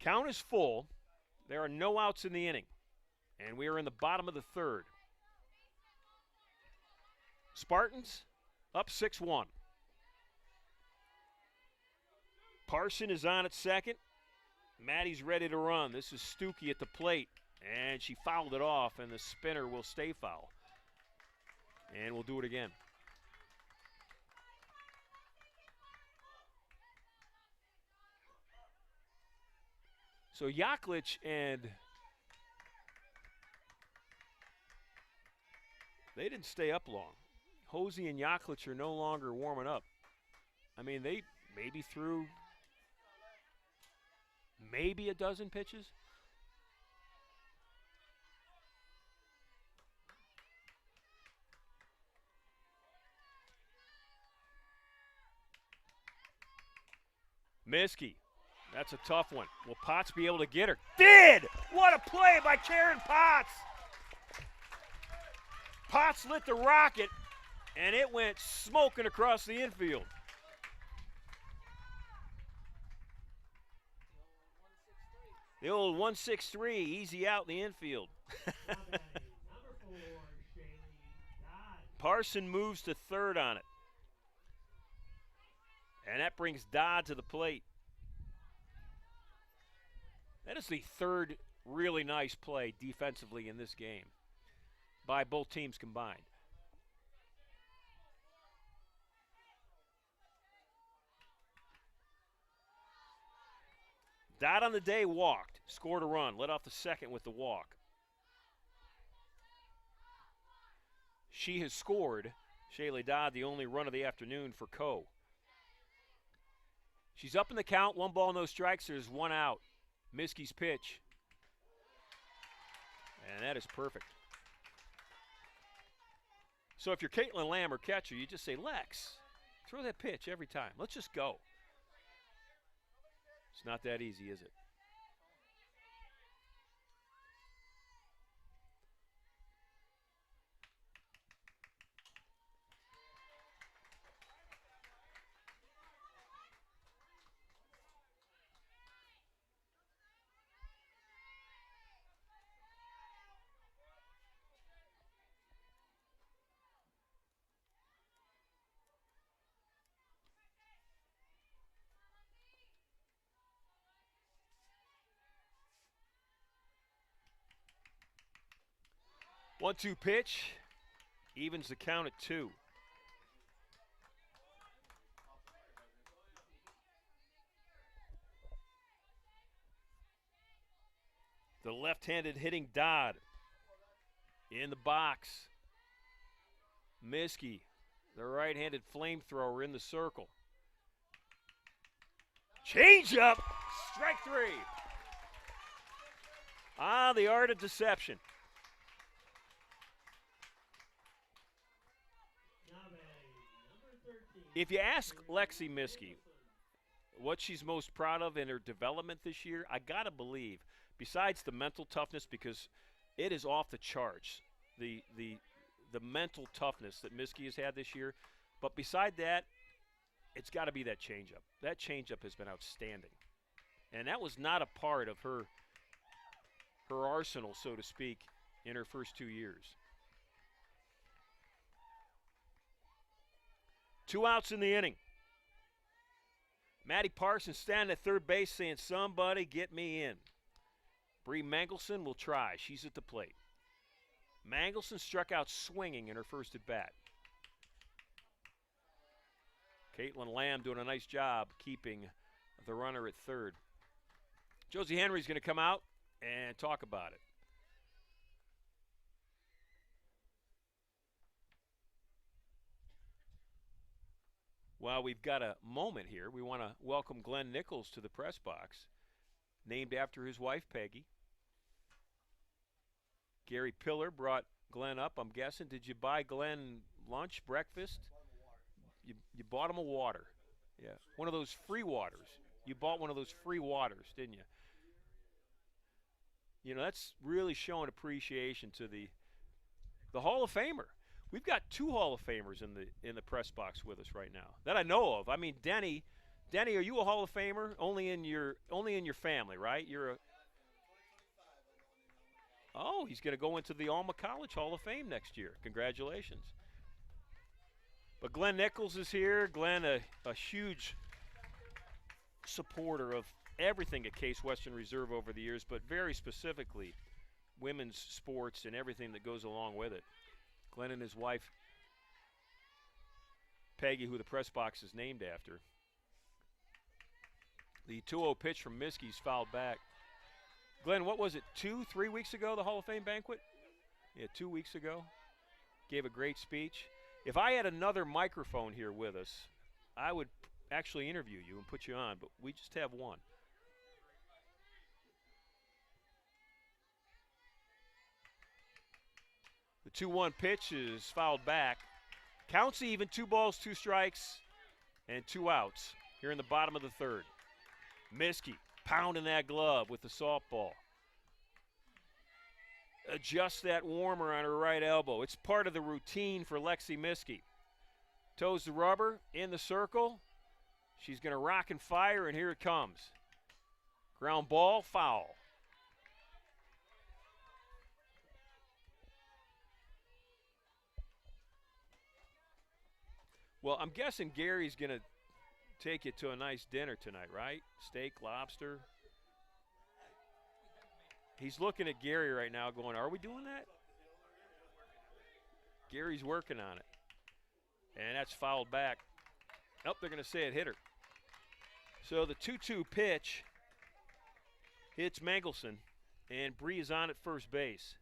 Count is full. There are no outs in the inning, and we are in the bottom of the third. Spartans up 6-1. Parson is on at second. Maddie's ready to run. This is Stuckey at the plate, and she fouled it off, and the spinner will stay foul. And we'll do it again. So Yaklich and they didn't stay up long. Hosey and Yaklich are no longer warming up. I mean, they maybe threw maybe a dozen pitches. Miskey, that's a tough one. Will Potts be able to get her? Did! What a play by Karen Potts! Potts lit the rocket, and it went smoking across the infield. The old 163, easy out in the infield. Parson moves to third on it. And that brings Dodd to the plate. That is the third really nice play defensively in this game by both teams combined. Dodd on the day walked, scored a run, led off the second with the walk. She has scored, Shaylee Dodd, the only run of the afternoon for Co. She's up in the count, 1 ball, no strikes. There's 1 out. Miskey's pitch. And that is perfect. So if you're Caitlin Lamb or catcher, you just say, Lex, throw that pitch every time. Let's just go. It's not that easy, is it? One-two pitch, evens the count at 2. The left-handed hitting Dodd in the box. Miskey, the right-handed flamethrower in the circle. Change up, strike 3. Ah, the art of deception. If you ask Lexi Miskey what she's most proud of in her development this year, I gotta believe, besides the mental toughness, because it is off the charts, the mental toughness that Miskey has had this year. But beside that, it's got to be that changeup. That changeup has been outstanding, and that was not a part of her arsenal, so to speak, in her first 2 years. 2 outs in the inning. Maddie Parsons standing at third base saying, somebody get me in. Bree Mangelson will try. She's at the plate. Mangelson struck out swinging in her first at bat. Caitlin Lamb doing a nice job keeping the runner at third. Josie Henry's going to come out and talk about it. While we've got a moment here, we want to welcome Glenn Nichols to the press box, named after his wife, Peggy. Gary Pillar brought Glenn up, I'm guessing. Did you buy Glenn lunch, breakfast? you bought him a water. Yeah, one of those free waters. You bought one of those free waters, didn't you? You know, that's really showing appreciation to the Hall of Famer. We've got 2 Hall of Famers in the press box with us right now that I know of. I mean, Denny, are you a Hall of Famer? Only in your family, right? You're a. Oh, he's going to go into the Alma College Hall of Fame next year. Congratulations. But Glenn Nichols is here. Glenn, a huge supporter of everything at Case Western Reserve over the years, but very specifically women's sports and everything that goes along with it. Glenn and his wife, Peggy, who the press box is named after. The 2-0 pitch from Miskie's fouled back. Glenn, what was it, 3 weeks ago, the Hall of Fame banquet? Yeah, 2 weeks ago. Gave a great speech. If I had another microphone here with us, I would actually interview you and put you on, but we just have one. The 2-1 pitch is fouled back. Counts even, 2 balls, 2 strikes, and 2 outs here in the bottom of the 3rd. Miskey pounding that glove with the softball. Adjust that warmer on her right elbow. It's part of the routine for Lexi Miskey. Toes the rubber in the circle. She's going to rock and fire, and here it comes. Ground ball, foul. Well, I'm guessing Gary's going to take you to a nice dinner tonight, right? Steak, lobster. He's looking at Gary right now going, are we doing that? Gary's working on it. And that's fouled back. Nope, they're going to say it hit her. So the 2-2 pitch hits Mangelson, and Bree is on at first base.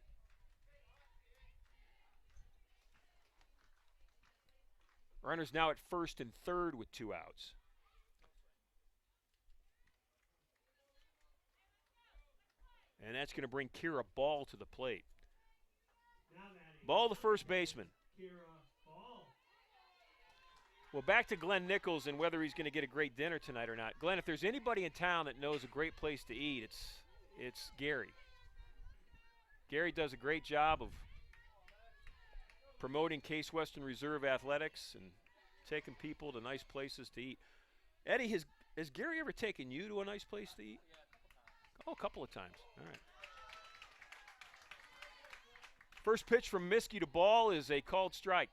Runners now at first and third with 2 outs. And that's going to bring Kira Ball to the plate. Ball, the first baseman. Well, back to Glenn Nichols and whether he's going to get a great dinner tonight or not. Glenn, if there's anybody in town that knows a great place to eat, it's Gary. Gary does a great job of promoting Case Western Reserve athletics and taking people to nice places to eat. Eddie, has Gary ever taken you to a nice place to eat? Oh, a couple of times. All right. First pitch from Miskey to Ball is a called strike.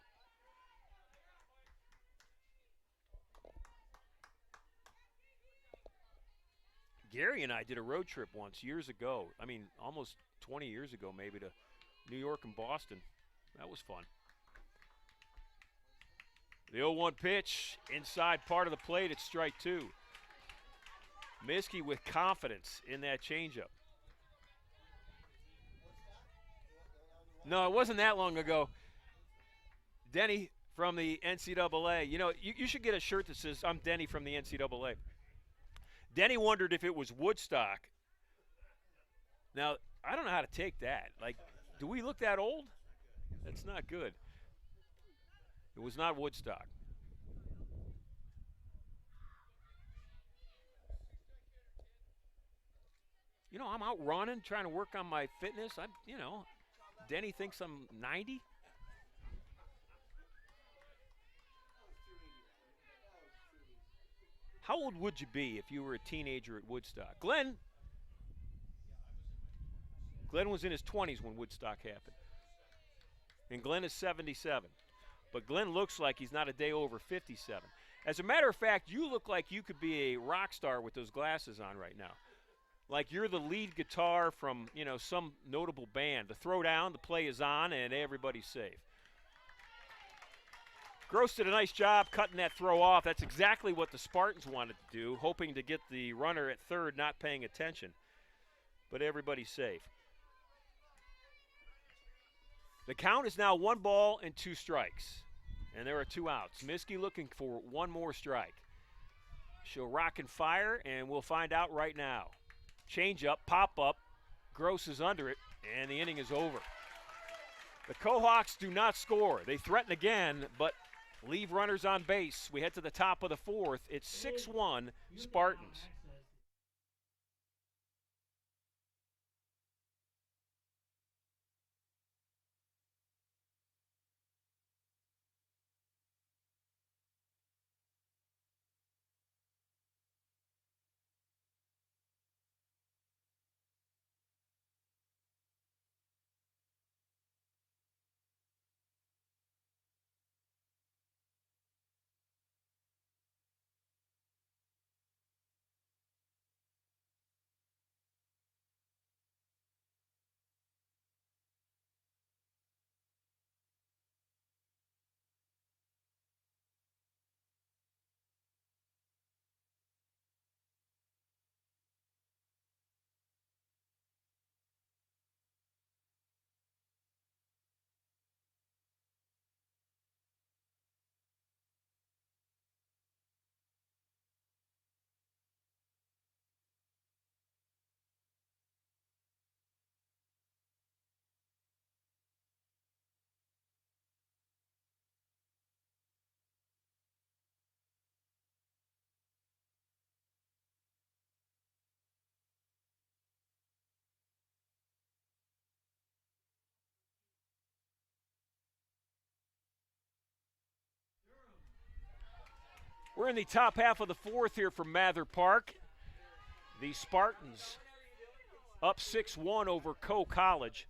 Gary and I did a road trip once years ago. I mean, almost 20 years ago maybe, to New York and Boston. That was fun. The 0-1 pitch, inside part of the plate, it's strike 2. Miskey with confidence in that changeup. No, it wasn't that long ago. Denny from the NCAA. You know, you should get a shirt that says, I'm Denny from the NCAA. Denny wondered if it was Woodstock. Now, I don't know how to take that. Like, do we look that old? That's not good. It was not Woodstock. You know, I'm out running, trying to work on my fitness. Denny thinks I'm 90. How old would you be if you were a teenager at Woodstock? Glenn was in his 20s when Woodstock happened. And Glenn is 77. But Glenn looks like he's not a day over 57. As a matter of fact, you look like you could be a rock star with those glasses on right now. Like you're the lead guitar from, some notable band. The throw down, the play is on, and everybody's safe. Gross did a nice job cutting that throw off. That's exactly what the Spartans wanted to do, hoping to get the runner at third not paying attention. But everybody's safe. The count is now 1 ball and 2 strikes. And there are 2 outs. Miskey looking for 1 more strike. She'll rock and fire, and we'll find out right now. Change up, pop up. Gross is under it, and the inning is over. The Cohawks do not score. They threaten again, but leave runners on base. We head to the top of the fourth. It's 6-1 Spartans. We're in the top half of the fourth here from Mather Park. The Spartans up 6-1 over Coe College.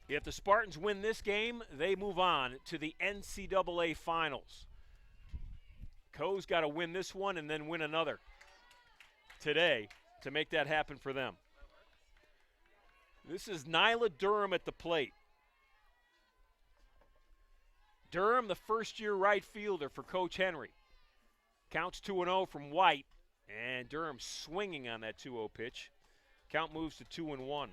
If the Spartans win this game, they move on to the NCAA finals. Coe's got to win this one and then win another today to make that happen for them. This is Nyla Durham at the plate. Durham, the first-year right fielder for Coach Henry. Counts 2-0 from White, and Durham swinging on that 2-0 pitch. Count moves to 2-1.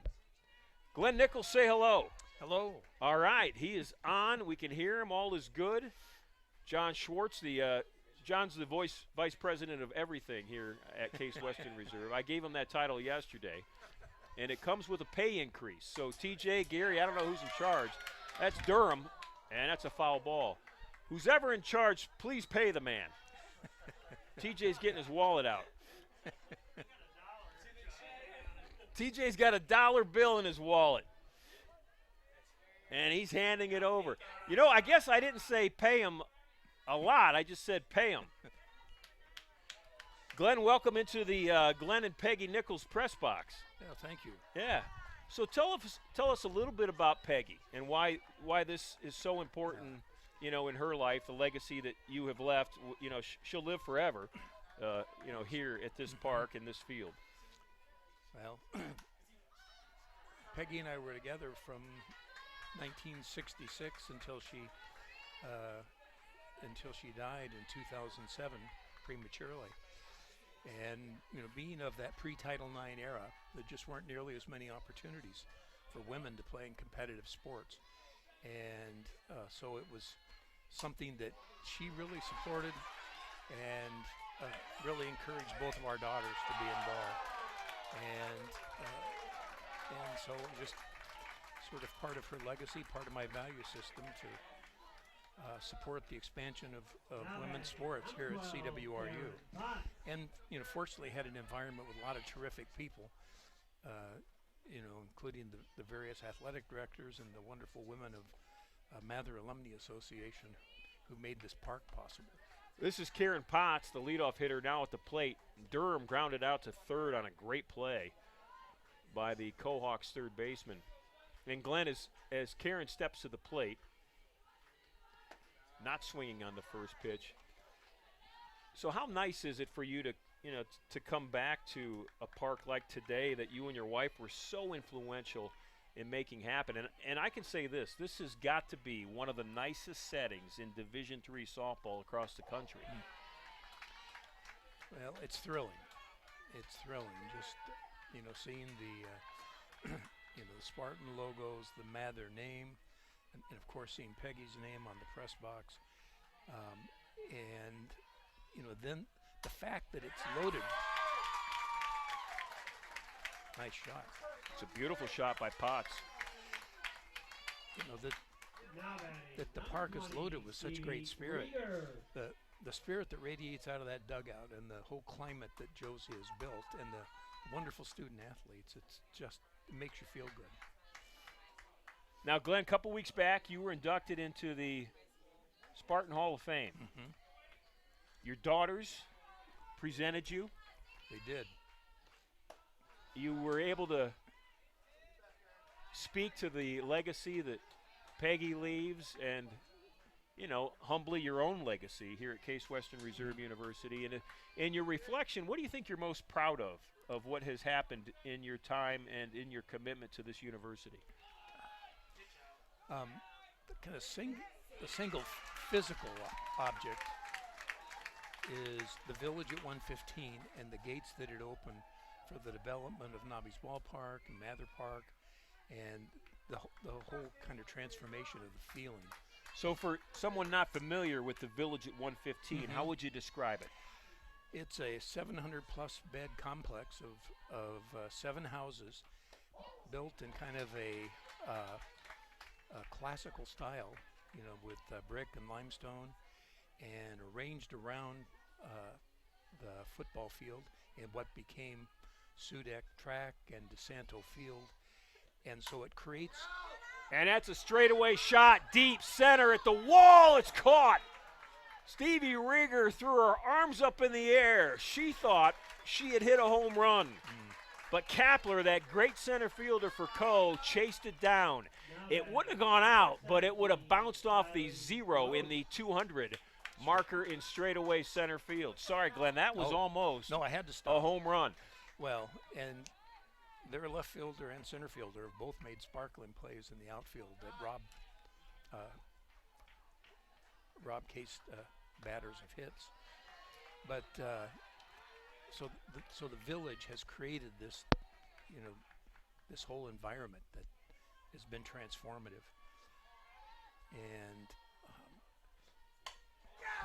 Glenn Nichols, say hello. Hello. All right, he is on. We can hear him. All is good. John Schwartz, John's the vice president of everything here at Case Western Reserve. I gave him that title yesterday, and it comes with a pay increase. So TJ, Gary, I don't know who's in charge. That's Durham. And that's a foul ball. Who's ever in charge, please pay the man. TJ's getting his wallet out. TJ's got $1 bill in his wallet. And he's handing it over. You know, I guess I didn't say pay him a lot. I just said pay him. Glenn, welcome into the Glenn and Peggy Nichols press box. Yeah, thank you. Yeah. So tell us a little bit about Peggy and why this is so important, you know, in her life, the legacy that you have left. You know, she'll live forever, you know, here at this park in this field. Well, Peggy and I were together from 1966 until she died in 2007 prematurely. And, you know, being of that pre-Title IX era, there just weren't nearly as many opportunities for women to play in competitive sports. And so it was something that she really supported and really encouraged both of our daughters to be involved. And so just sort of part of her legacy, part of my value system to support the expansion of women's sports here at CWRU. And, you know, fortunately had an environment with a lot of terrific people, you know, including the various athletic directors and the wonderful women of Mather Alumni Association who made this park possible. This is Karen Potts, the leadoff hitter, now at the plate. Durham grounded out to third on a great play by the Cohawks third baseman. And Glenn, as Karen steps to the plate, not swinging on the first pitch. So how nice is it for you to, you know, to come back to a park like today that you and your wife were so influential in making happen? And I can say this has got to be one of the nicest settings in Division III softball across the country. Well, it's thrilling. It's thrilling just, you know, seeing the, you know, the Spartan logos, the Mather name, and of course seeing Peggy's name on the press box. And, you know, then the fact that it's loaded. Nice shot. It's a beautiful shot by Potts. You know, Now batting. that the Number park is 20, loaded with such great spirit. Rieger. The spirit that radiates out of that dugout and the whole climate that Josie has built and the wonderful student athletes, it makes you feel good. Now, Glenn, a couple weeks back, you were inducted into the Spartan Hall of Fame. Mm-hmm. Your daughters presented you. They did. You were able to speak to the legacy that Peggy leaves and, you know, humbly your own legacy here at Case Western Reserve University. And in your reflection, what do you think you're most proud of what has happened in your time and in your commitment to this university? The single physical object is the village at 115 and the gates that it opened for the development of Nobby's Ballpark and Mather Park and the whole kind of transformation of the feeling. So for someone not familiar with the village at 115, how would you describe it? It's a 700-plus bed complex of 7 houses built in kind of a classical style, you know, with brick and limestone, and arranged around the football field in what became Sudeck Track and DeSanto Field. And so it creates... And that's a straightaway shot, deep center at the wall. It's caught. Stevie Rieger threw her arms up in the air. She thought she had hit a home run. But Kapler, that great center fielder for Co., chased it down. It wouldn't have gone out, but it would have bounced off the 0 in the 200 marker in straightaway center field. Sorry, Glenn, that was almost I had to stop. a home run. Well, and their left fielder and center fielder have both made sparkling plays in the outfield that Rob Case batters of hits. But so the village has created this, you know, this whole environment that has been transformative. And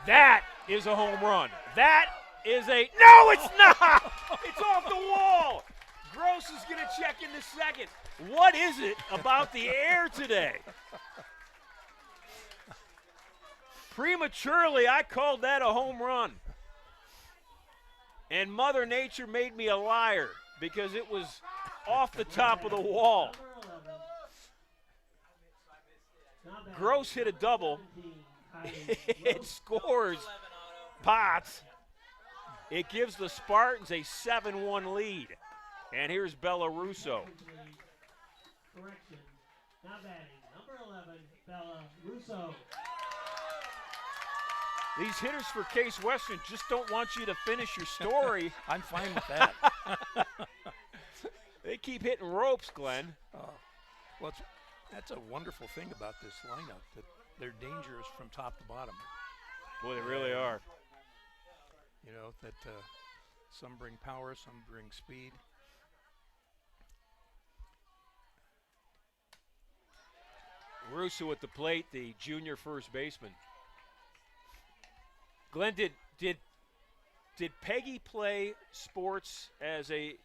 that is a home run. That is a – no, it's not. It's off the wall. Gross is going to check in the second. What is it about the air today? Prematurely, I called that a home run. And Mother Nature made me a liar because it was off the top of the wall. Gross hit a double. It scores Potts. It gives the Spartans a 7-1 lead. And here's Bella Russo. Correction. Now batting, number 11, Bella Russo. These hitters for Case Western just don't want you to finish your story. I'm fine with that. They keep hitting ropes, Glenn. Well, that's a wonderful thing about this lineup, that they're dangerous from top to bottom. Boy, they really are. You know, that some bring power, some bring speed. Russo at the plate, the junior first baseman. Glenn, did Peggy play sports as a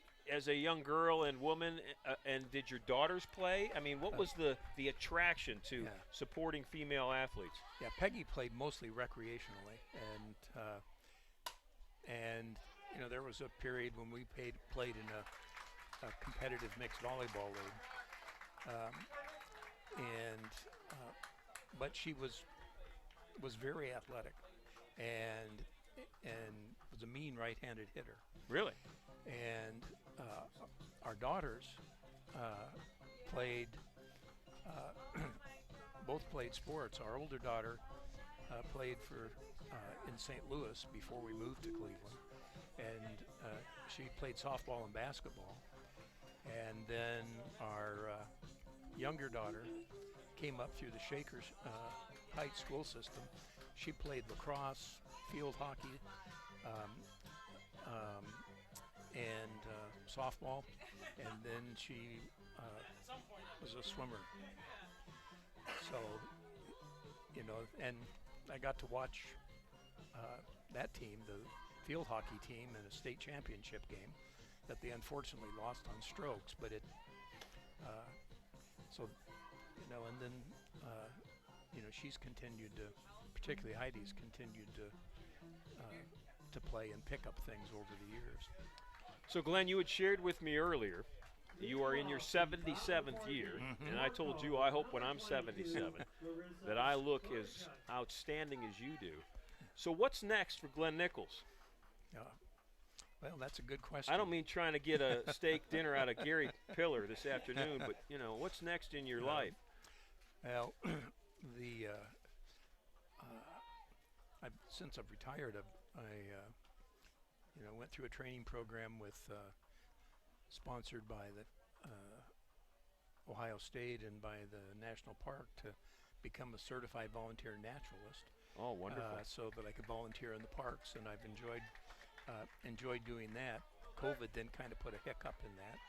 young girl and woman, and did your daughters play? I mean, what was the attraction to supporting female athletes? Yeah, Peggy played mostly recreationally, and you know, there was a period when we played in a competitive mixed volleyball league, but she was very athletic, and was a mean right-handed hitter. Really? And our daughters played, both played sports. Our older daughter played in St. Louis before we moved to Cleveland, and she played softball and basketball. And then our younger daughter came up through the Shakers Heights school system. She played lacrosse, field hockey, and softball, and then she was a swimmer. So, you know, and I got to watch that team, the field hockey team, in a state championship game that they unfortunately lost on strokes. But so, you know, and then she's continued to, particularly Heidi's continued to play and pick up things over the years. So, Glenn, you had shared with me earlier you are in your 77th year, and I told you I hope when I'm 77 that I look as outstanding as you do. So what's next for Glenn Nichols? Well, that's a good question. I don't mean trying to get a steak dinner out of Gary Pillar this afternoon, but, what's next in your life? Well, since I've retired, I went through a training program sponsored by the Ohio State and by the National Park to become a certified volunteer naturalist. Oh, wonderful! So that I could volunteer in the parks, and I've enjoyed doing that. COVID then kind of put a hiccup in that,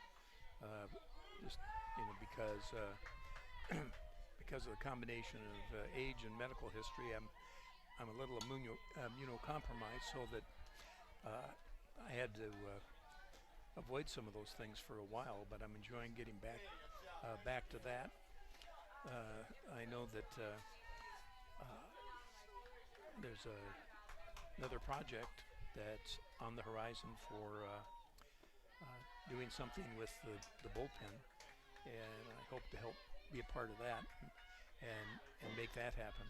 because of the combination of age and medical history. I'm a little immunocompromised, so that I had to avoid some of those things for a while. But I'm enjoying getting back to that. I know that there's another project that's on the horizon for doing something with the bullpen, and I hope to help be a part of that and make that happen.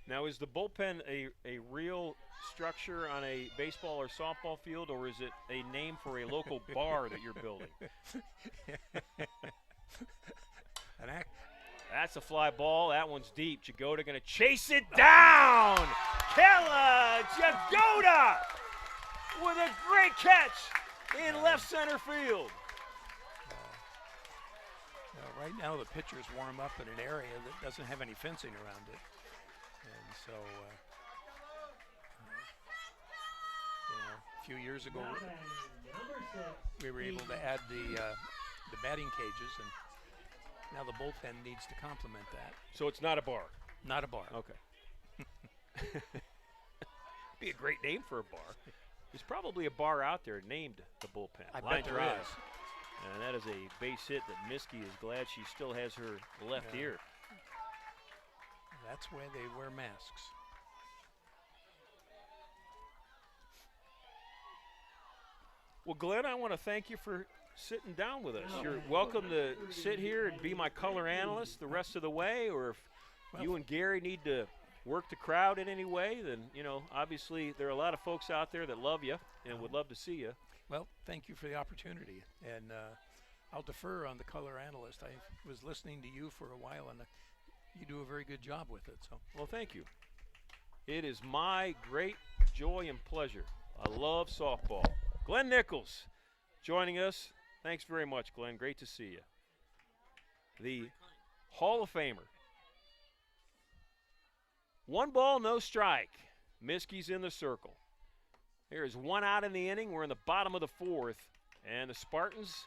Now, is the bullpen a real structure on a baseball or softball field, or is it a name for a local bar that you're building? That's a fly ball. That one's deep. Jagoda going to chase it down. Kella Jagoda with a great catch in left center field. Right now the pitchers warm up in an area that doesn't have any fencing around it. And so a few years ago we were able to add the batting cages, and now the bullpen needs to complement that. So it's not a bar? Not a bar. Okay. Be a great name for a bar. There's probably a bar out there named the bullpen. I bet there is. And that is a base hit that Miskey is glad she still has her left ear. That's why they wear masks. Well, Glenn, I want to thank you for sitting down with us. You're welcome to sit here and be my color analyst the rest of the way, or if you and Gary need to work the crowd in any way, then, obviously there are a lot of folks out there that love you and would love to see you. Well, thank you for the opportunity, and I'll defer on the color analyst. I was listening to you for a while, and you do a very good job with it. So, well, thank you. It is my great joy and pleasure. I love softball. Glenn Nichols joining us. Thanks very much, Glenn. Great to see you. The Hall of Famer. 1 ball, no strike. Miskey's in the circle. There is 1 out in the inning. We're in the bottom of the 4th, and the Spartans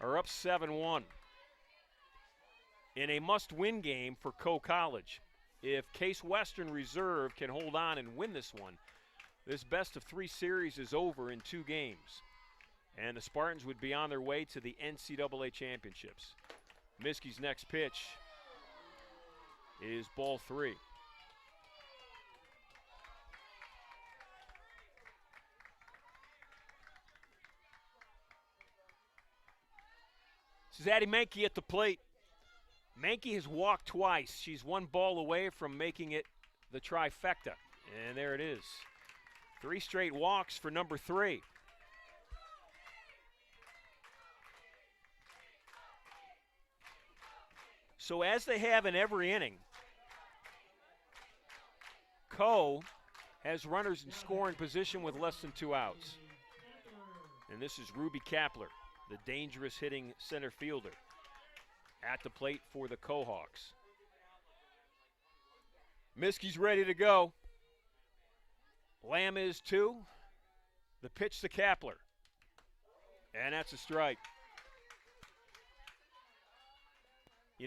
are up 7-1 in a must-win game for Coe College. If Case Western Reserve can hold on and win this one, this best-of-3 series is over in 2 games, and the Spartans would be on their way to the NCAA championships. Miskey's next pitch is ball 3. This is Addie Mankey at the plate. Mankey has walked twice. She's 1 ball away from making it the trifecta. And there it is. 3 straight walks for number 3. So as they have in every inning, Coe has runners in scoring position with less than 2 outs. And this is Ruby Kapler, the dangerous hitting center fielder, at the plate for the Cohawks. Miskey's ready to go. Lamb is too. The pitch to Kapler. And that's a strike.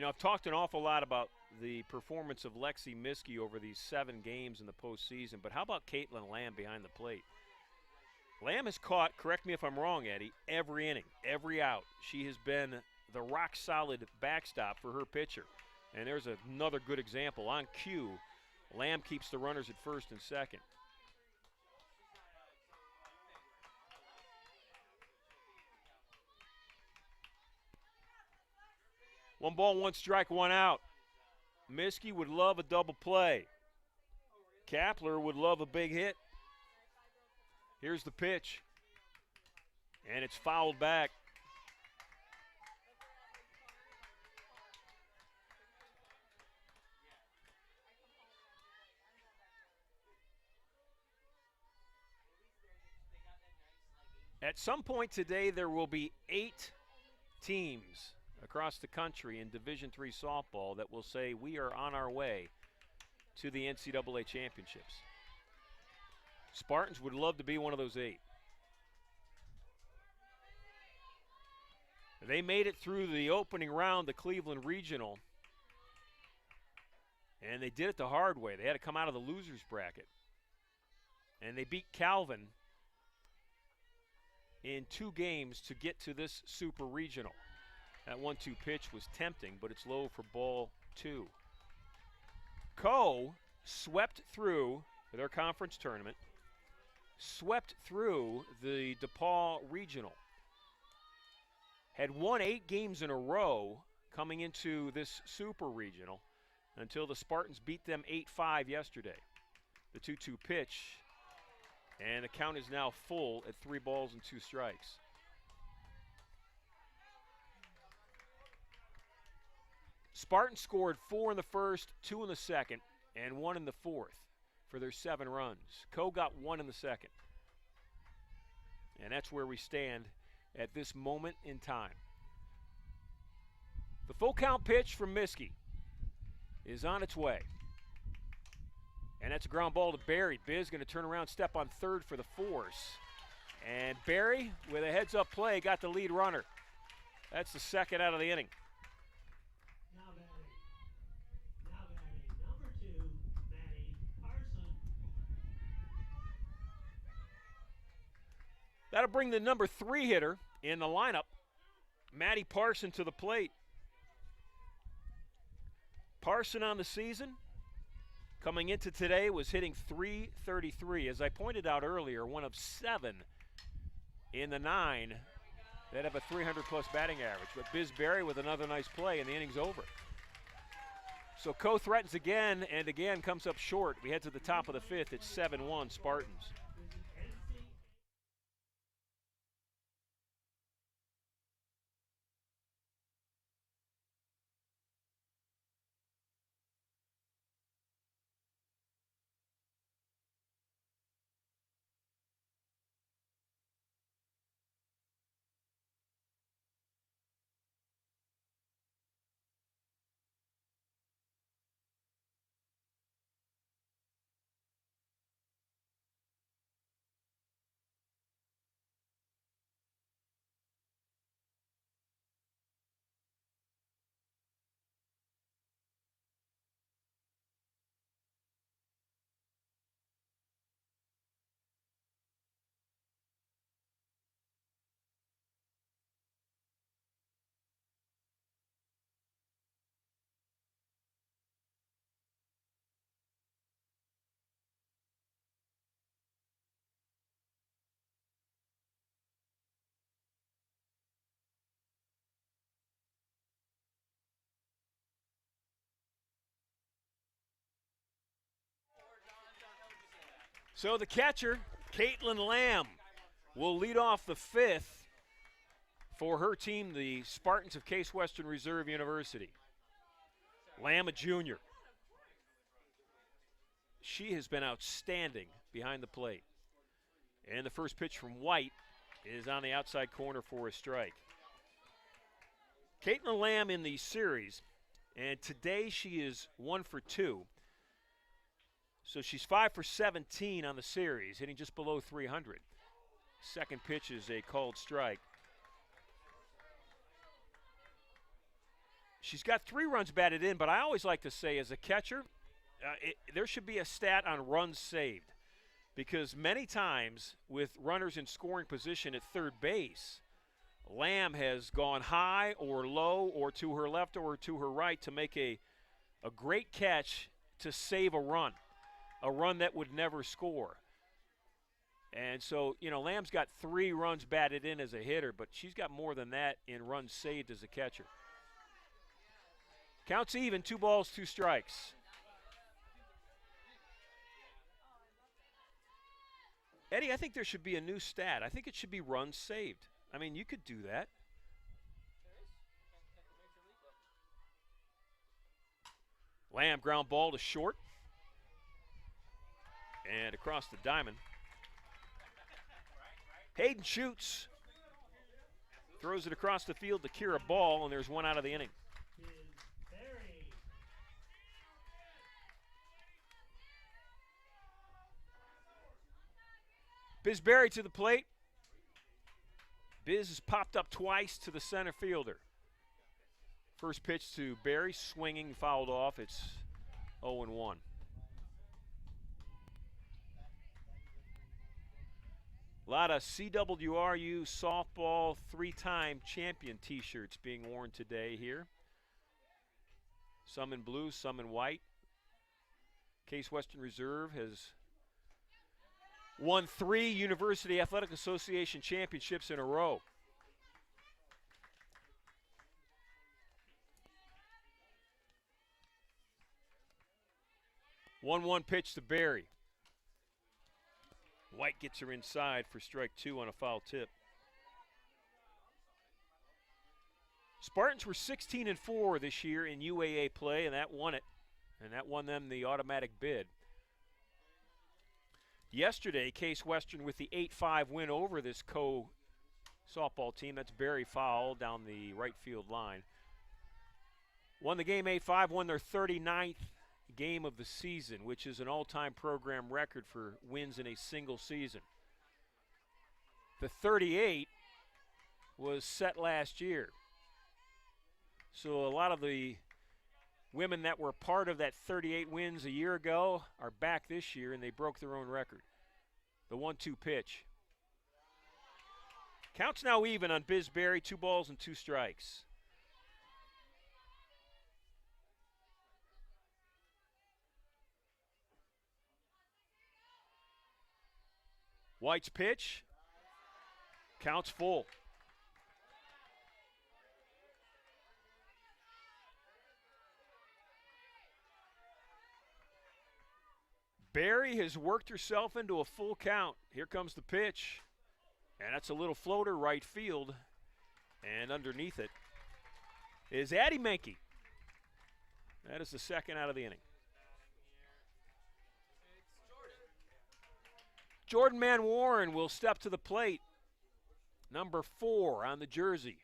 I've talked an awful lot about the performance of Lexi Miskey over these 7 games in the postseason, but how about Caitlin Lamb behind the plate? Lamb has caught, correct me if I'm wrong, Eddie, every inning, every out. She has been the rock-solid backstop for her pitcher. And there's another good example. On cue, Lamb keeps the runners at first and second. One ball, one strike, one out. Miskey would love a double play. Kapler would love a big hit. Here's the pitch. And it's fouled back. At some point today, there will be 8 teams across the country in Division III softball that will say we are on our way to the NCAA championships. Spartans would love to be one of those 8. They made it through the opening round, the Cleveland Regional, and they did it the hard way. They had to come out of the losers bracket. And they beat Calvin in 2 games to get to this super regional. That 1-2 pitch was tempting, but it's low for ball 2. Co swept through their conference tournament, swept through the DePaul Regional, had won 8 games in a row coming into this super regional until the Spartans beat them 8-5 yesterday. The 2-2 pitch, and the count is now full at 3 balls and 2 strikes. Spartans scored 4 in the first, 2 in the second, and 1 in the fourth for their 7 runs. Co got 1 in the second. And that's where we stand at this moment in time. The full count pitch from Miskey is on its way. And that's a ground ball to Barry. Biz going to turn around, step on third for the force. And Barry, with a heads-up play, got the lead runner. That's the second out of the inning. Now batting, number 2, Maddie Parson. That'll bring the number 3 hitter in the lineup, Maddie Parson, to the plate. Parson on the season, coming into today, was hitting .333. As I pointed out earlier, one of 7 in the 9 that have a 300-plus batting average. But Biz Berry with another nice play, and the inning's over. So Co threatens again, and again comes up short. We head to the top of the 5th. It's 7-1 Spartans. So the catcher, Caitlin Lamb, will lead off the 5th for her team, the Spartans of Case Western Reserve University. Lamb, a junior. She has been outstanding behind the plate. And the first pitch from White is on the outside corner for a strike. Caitlin Lamb in the series, and today she is 1 for 2. So she's 5 for 17 on the series, hitting just below 300. Second pitch is a called strike. She's got 3 runs batted in, but I always like to say as a catcher, there should be a stat on runs saved. Because many times with runners in scoring position at third base, Lamb has gone high or low or to her left or to her right to make a A great catch to save a run that would never score. And so, Lamb's got 3 runs batted in as a hitter, but she's got more than that in runs saved as a catcher. Counts even, 2 balls, 2 strikes. Eddie, I think there should be a new stat. I think it should be runs saved. I mean, you could do that. Lamb ground ball to short. And across the diamond. Hayden shoots. Throws it across the field to Kira Ball, and there's 1 out of the inning. Biz Berry to the plate. Biz has popped up twice to the center fielder. First pitch to Berry, swinging, fouled off. It's 0-1. A lot of CWRU softball 3-time champion t-shirts being worn today here. Some in blue, some in white. Case Western Reserve has won 3 University Athletic Association championships in a row. One pitch to Berry. White gets her inside for strike 2 on a foul tip. Spartans were 16-4 this year in UAA play, and that won it. And that won them the automatic bid. Yesterday, Case Western with the 8-5 win over this softball team. That's Berry foul down the right field line. Won the game 8-5, won their 39th game of the season, which is an all-time program record for wins in a single season. The 38 was set last year. So a lot of the women that were part of that 38 wins a year ago are back this year, and they broke their own record. The 1-2 pitch. Counts now even on Biz Berry, 2 balls and 2 strikes. White's pitch. Counts full. Berry has worked herself into a full count. Here comes the pitch. And that's a little floater right field. And underneath it is Addie Menke. That is the 2nd out of the inning. Jordan Manwarren will step to the plate. Number 4 on the jersey.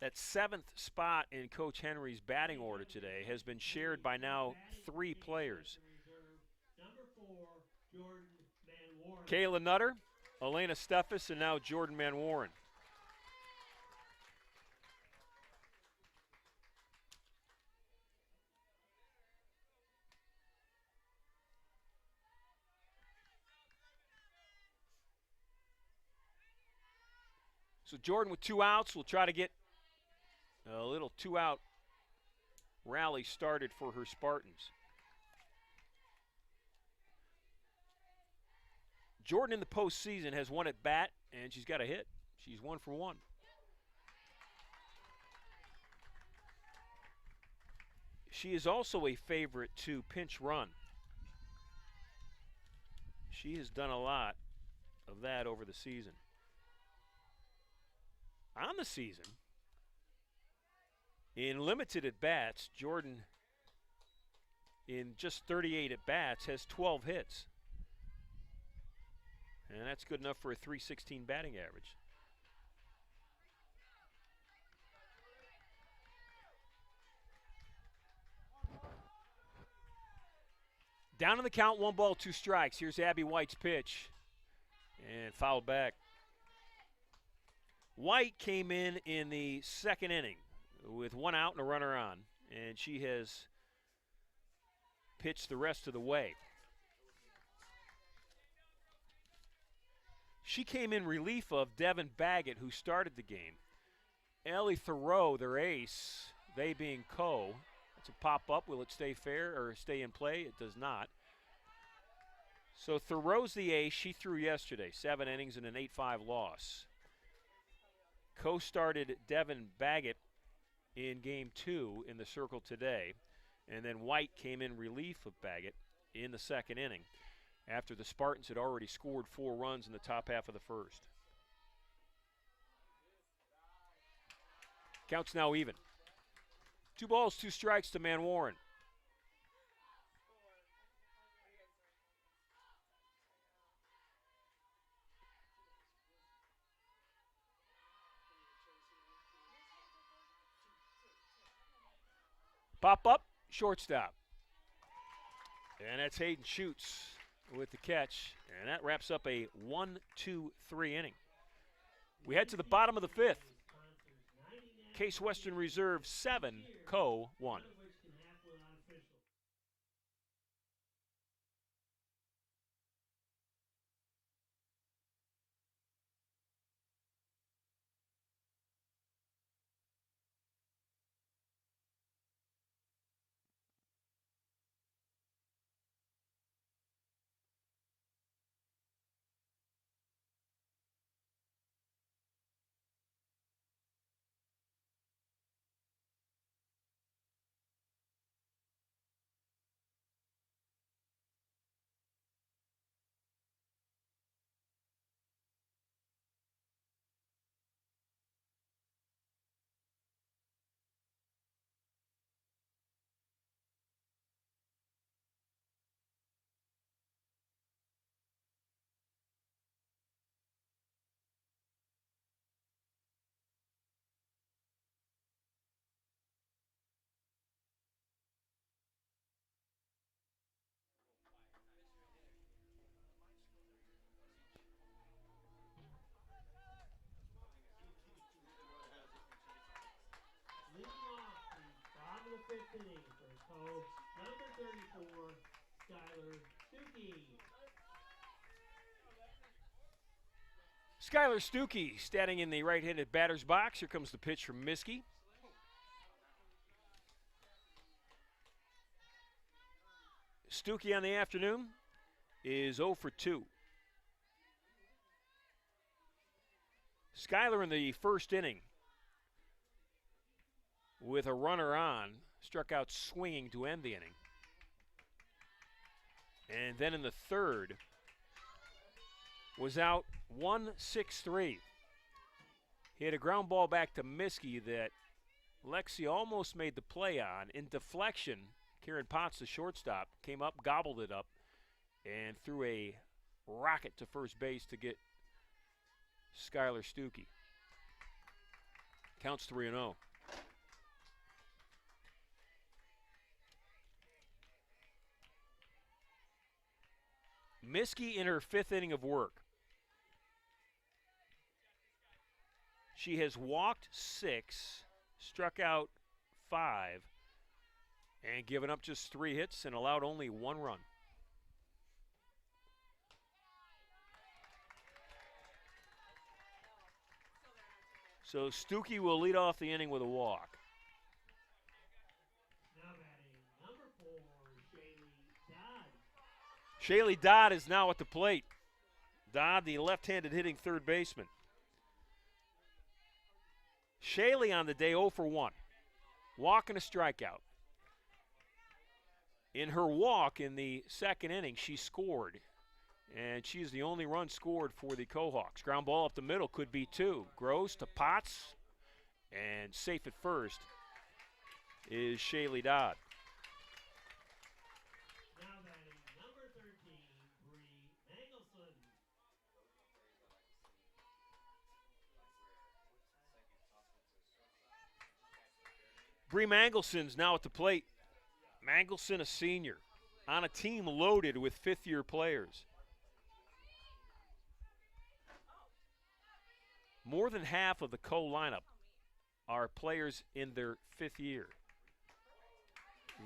That 7th spot in Coach Henry's batting order today has been shared by now 3 players. Kayla Nutter, Elena Steffes, and now Jordan Manwarren. So Jordan with 2 outs will try to get a little 2-out rally started for her Spartans. Jordan in the postseason has 1 at bat, and she's got a hit. She's 1 for 1. She is also a favorite to pinch run. She has done a lot of that over the season. On the season, in limited at-bats, Jordan, in just 38 at-bats, has 12 hits. And that's good enough for a .316 batting average. Down in the count, 1 ball, 2 strikes. Here's Abby White's pitch. And fouled back. White came in the 2nd inning with 1 out and a runner on, and she has pitched the rest of the way. She came in relief of Devin Baggett, who started the game. Ellie Thoreau, their ace, they being Co. That's a pop-up. Will it stay fair or stay in play? It does not. So Thoreau's the ace. She threw yesterday, 7 innings and an 8-5 loss. Co-started Devin Baggett in Game 2 in the circle today. And then White came in relief of Baggett in the second inning after the Spartans had already scored 4 runs in the top half of the first. Count's now even. 2 balls, 2 strikes to Manwaran. Pop up, shortstop. And that's Hayden Schutz with the catch. And that wraps up a 1-2-3 inning. We head to the bottom of the 5th. Case Western Reserve 7, Co 1. Bottom of the 5th inning for Co. Number 34, Skylar Stuckey. Skylar Stuckey standing in the right-handed batter's box. Here comes the pitch from Miskey. Stuckey on the afternoon is 0 for 2. Skylar in the first inning with a runner on, struck out swinging to end the inning. And then in the third, was out 1-6-3. He had a ground ball back to Miskey that Lexi almost made the play on. In deflection, Kieran Potts, the shortstop, came up, gobbled it up, and threw a rocket to first base to get Skylar Stuckey. Counts 3-0. Miskey in her 5th inning of work. She has walked 6, struck out 5, and given up just 3 hits and allowed only 1 run. So Stuckey will lead off the inning with a walk. Now batting number 4, Shaylee Dodd. Shaylee Dodd is now at the plate. Dodd, the left-handed hitting third baseman. Shaylee on the day 0 for 1. Walk and a strikeout. In her walk in the second inning, she scored. And she's the only run scored for the Cohawks. Ground ball up the middle, could be 2. Gross to Potts, and safe at first is Shaylee Dodd. Now batting number 13, Bree Mangelson. Bree Mangelson's now at the plate. Mangelson, a senior, on a team loaded with 5th-year players. More than half of the Co lineup are players in their 5th year.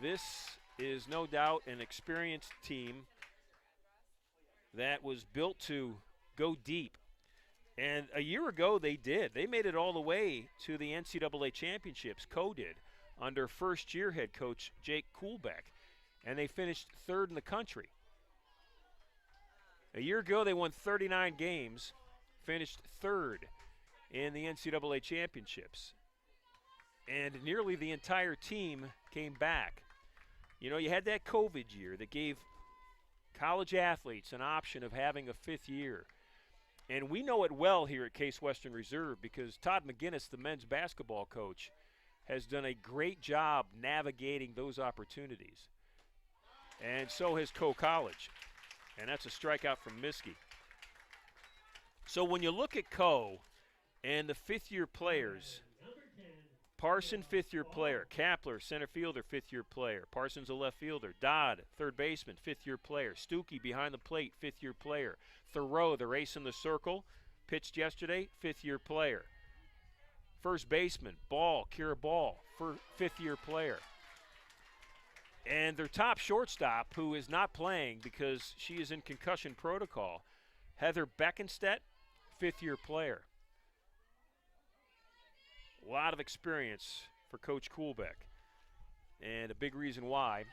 This is no doubt an experienced team that was built to go deep And a year ago they did. They made it all the way to the NCAA championships, Co did, under first-year head coach Jake Kuhlbeck. And they finished third in the country. A year ago they won 39 games, finished third in the NCAA championships. And nearly the entire team came back. You know, you had that COVID year that gave college athletes an option of having a fifth year. And we know it well here at Case Western Reserve because Todd McGinnis, the men's basketball coach, has done a great job navigating those opportunities. And so has Co-College. And that's a strikeout from Miskey. So when you look at Co and the fifth-year players, Parson, fifth-year player. Kapler, center fielder, fifth-year player. Parsons, a left fielder. Dodd, third baseman, fifth-year player. Stuckey, behind the plate, fifth-year player. Thoreau, the race in the circle, pitched yesterday, fifth-year player. First baseman, Ball, Kira Ball, fifth-year player. And their top shortstop, who is not playing because she is in concussion protocol, Heather Beckenstedt, fifth-year player. A lot of experience for Coach Kuhlbeck. And a big reason why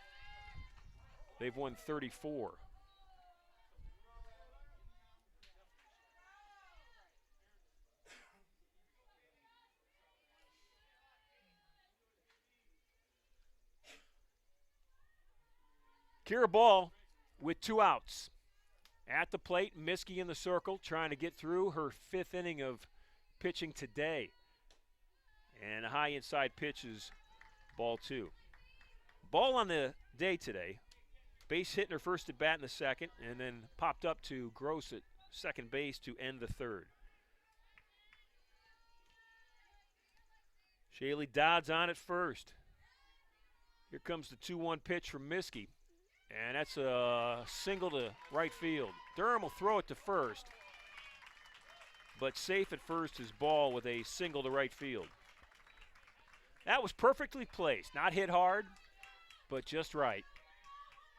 they've won 34. Kira Ball with 2 outs. At the plate, Miskey in the circle trying to get through her 5th inning of pitching today. And a high inside pitch is ball 2. Ball on the day today. Base hit in her first at bat in the second, and then popped up to Gross at second base to end the third. Shaylee Dodd's on at first. Here comes the 2-1 pitch from Miskey, and that's a single to right field. Durham will throw it to first, but safe at first is Ball with a single to right field. That was perfectly placed, not hit hard, but just right.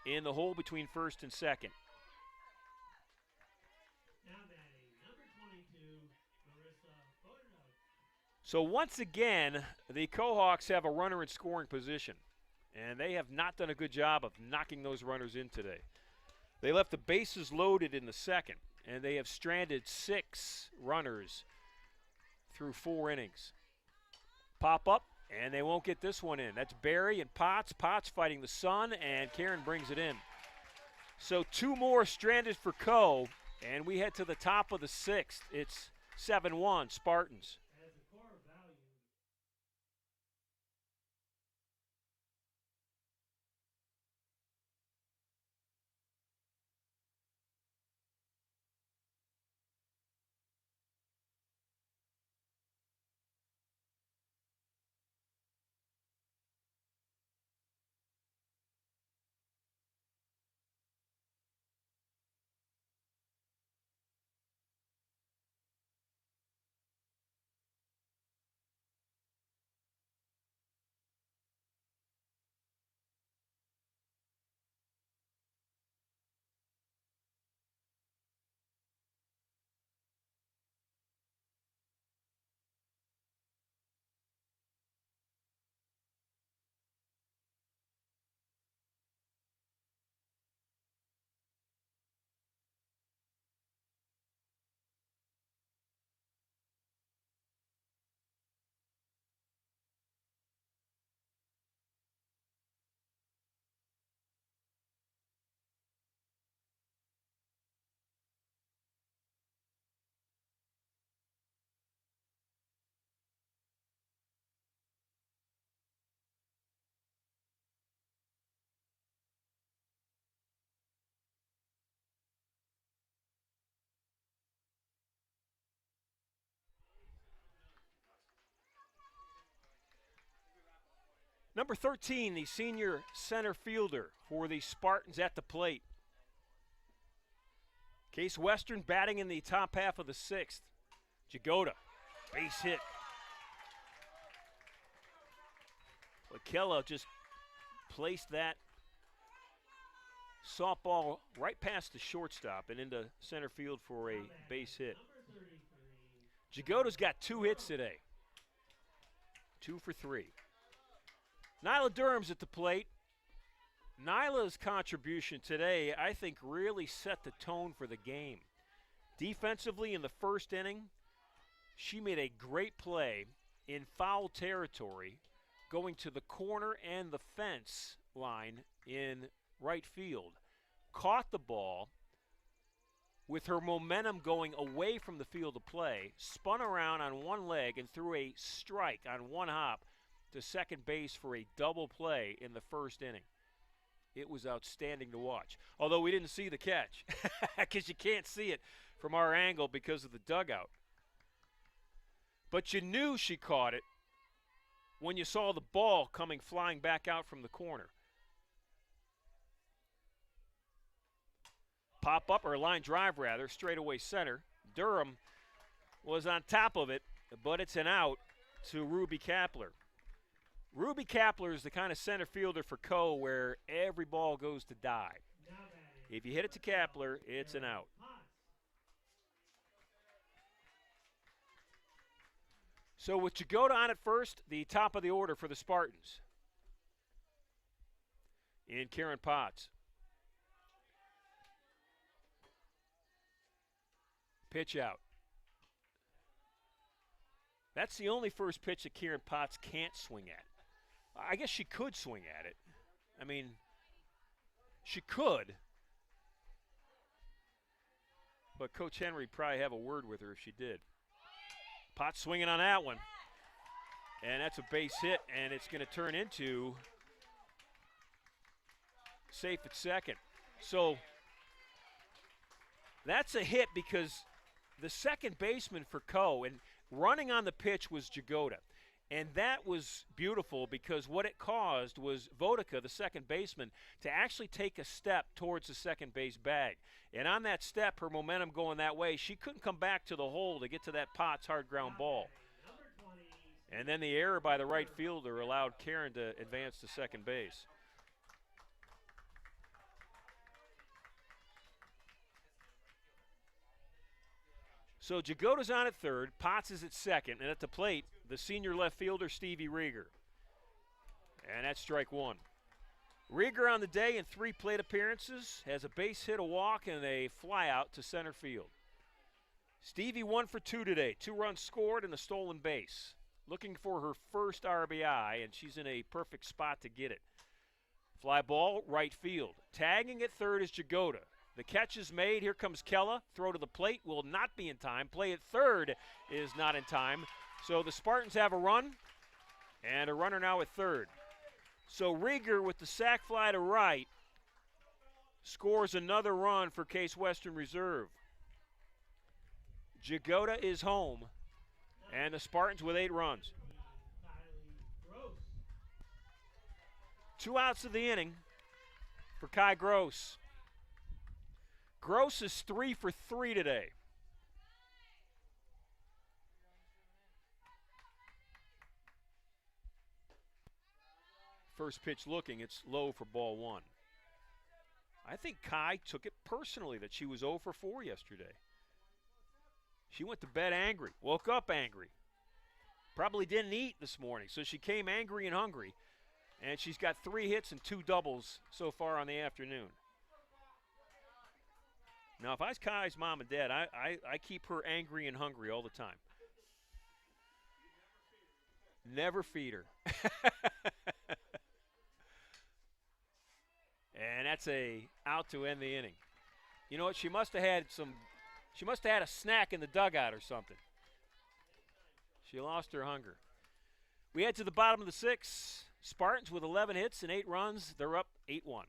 In the hole between first and second. Now batting, number 22, Marissa Bodenhoek. So once again, the Cohawks have a runner in scoring position, and they have not done a good job of knocking those runners in today. They left the bases loaded in the second, and they have stranded 6 runners through 4 innings. Pop up, and they won't get this one in. That's Barry and Potts. Potts fighting the sun, and Karen brings it in. So 2 more stranded for Co, and we head to the top of the 6th. It's 7-1 Spartans. As a core value. Number 13, the senior center fielder for the Spartans at the plate. Case Western batting in the top half of the 6th. Jagoda, base hit. Lakella just placed that softball right past the shortstop and into center field for a base hit. Number 33, Jagoda's got 2 hits today. 2 for 3. Nyla Durham's at the plate. Nyla's contribution today, I think, really set the tone for the game. Defensively in the first inning, she made a great play in foul territory, going to the corner and the fence line in right field. Caught the ball with her momentum going away from the field of play, spun around on one leg and threw a strike on one hop to second base for a double play in the first inning. It was outstanding to watch, although we didn't see the catch because you can't see it from our angle because of the dugout. But you knew she caught it when you saw the ball coming flying back out from the corner. Pop up, or line drive rather, straightaway center. Durham was on top of it, but it's an out to Ruby Kapler. Ruby Kapler is the kind of center fielder for Co where every ball goes to die. If you hit it to Kapler, it's an out. So with Jagoda on at first, the top of the order for the Spartans. In Karen Potts. Pitch out. That's the only first pitch that Karen Potts can't swing at. I guess she could swing at it. I mean, she could. But Coach Henry would probably have a word with her if she did. Potts swinging on that one. And that's a base hit, and it's going to turn into safe at second. So that's a hit because the second baseman for Co, and running on the pitch was Jagoda. And that was beautiful because what it caused was Vodika, the second baseman, to actually take a step towards the second base bag. And on that step, her momentum going that way, she couldn't come back to the hole to get to that Potts hard ground ball. And then the error by the right fielder allowed Karen to advance to second base. So Jagoda's on at third, Potts is at second, and at the plate, the senior left fielder, Stevie Rieger. And that's strike one. Rieger on the day in 3 plate appearances, has a base hit, a walk, and a flyout to center field. Stevie 1 for 2 today, 2 runs scored and a stolen base. Looking for her first RBI, and she's in a perfect spot to get it. Fly ball, right field. Tagging at third is Jagoda. The catch is made. Here comes Kella. Throw to the plate will not be in time. Play at third is not in time. So the Spartans have a run, and a runner now at third. So Rieger with the sac fly to right scores another run for Case Western Reserve. Jagoda is home, and the Spartans with 8 runs. 2 outs of the inning for Kai Gross. Gross is 3 for 3 today. First pitch looking, it's low for ball 1. I think Kai took it personally that she was 0 for 4 yesterday. She went to bed angry, woke up angry. Probably didn't eat this morning, so she came angry and hungry. And she's got 3 hits and 2 doubles so far on the afternoon. Now, if I was Kai's mom and dad, I keep her angry and hungry all the time. Never feed her. And that's a out to end the inning. You know what? She must have had a snack in the dugout or something. She lost her hunger. We head to the bottom of the 6th. Spartans with 11 hits and 8 runs. They're up 8-1.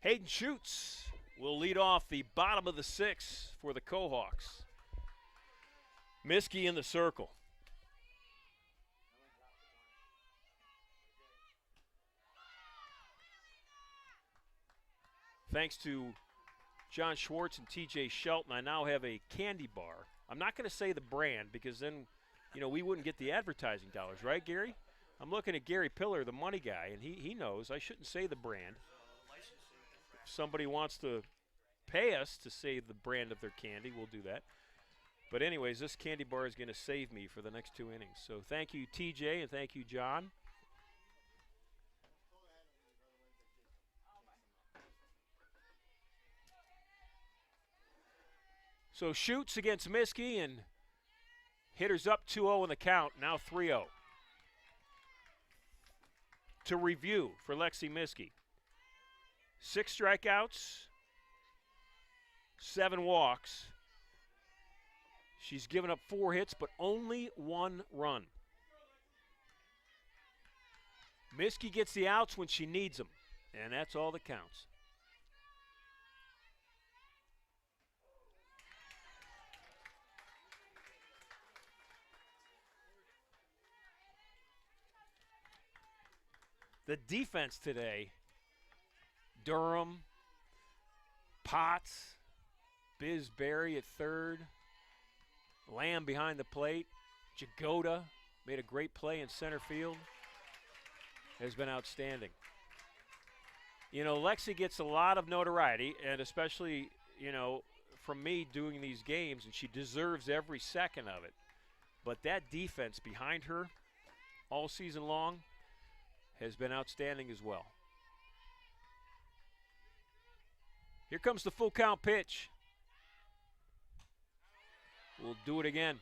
Hayden Schutz will lead off the bottom of the 6th for the Cohawks. Miskey in the circle. Thanks to John Schwartz and TJ Shelton, I now have a candy bar. I'm not going to say the brand because then, we wouldn't get the advertising dollars, right, Gary? I'm looking at Gary Pillar, the money guy, and he knows I shouldn't say the brand. If somebody wants to pay us to say the brand of their candy, we'll do that. But anyways, this candy bar is going to save me for the next 2 innings. So thank you, TJ, and thank you, John. So Schutz against Miskey, and hitters up 2-0 in the count, now 3-0. To review for Lexi Miskey. 6 strikeouts, 7 walks. She's given up 4 hits, but only 1 run. Miskey gets the outs when she needs them, and that's all that counts. The defense today, Durham, Potts, Biz Berry at third, Lamb behind the plate, Jagoda made a great play in center field, has been outstanding. Lexi gets a lot of notoriety, and especially, from me doing these games, and she deserves every second of it. But that defense behind her all season long has been outstanding as well. Here comes the full count pitch. We'll do it again.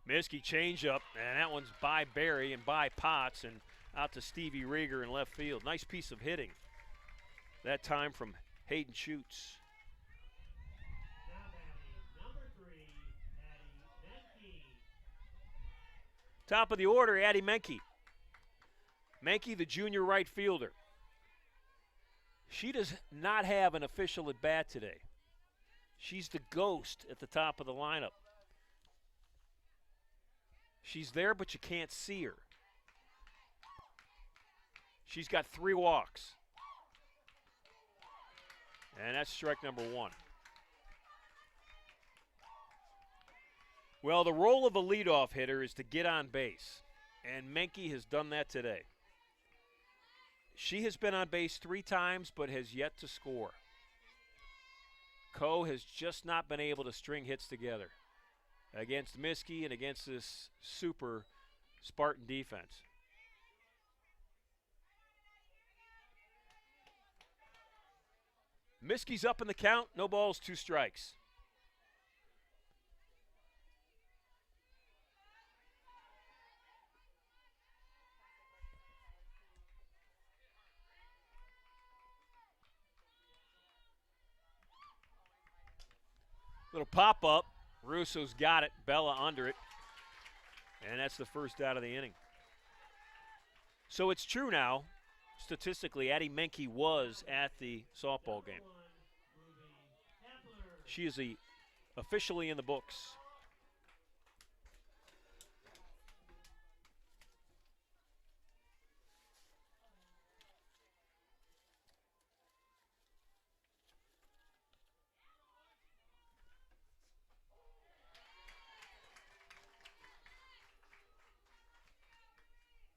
Miskey changeup, and that one's by Berry and by Potts and out to Stevie Rieger in left field. Nice piece of hitting. That time from Hayden Schutz. Now batting, number 3, Addie Menke. Top of the order, Addie Menke. Menke, the junior right fielder. She does not have an official at bat today. She's the ghost at the top of the lineup. She's there, but you can't see her. She's got 3 walks. And that's strike number 1. Well, the role of a leadoff hitter is to get on base, and Menke has done that today. She has been on base 3 times, but has yet to score. Coe has just not been able to string hits together against Miskey and against this super Spartan defense. Miskey's up in the count, no balls, 2 strikes. Little pop-up. Russo's got it. Bella under it. And that's the first out of the inning. So it's true now. Statistically, Addie Menke was at the softball game. She is officially in the books.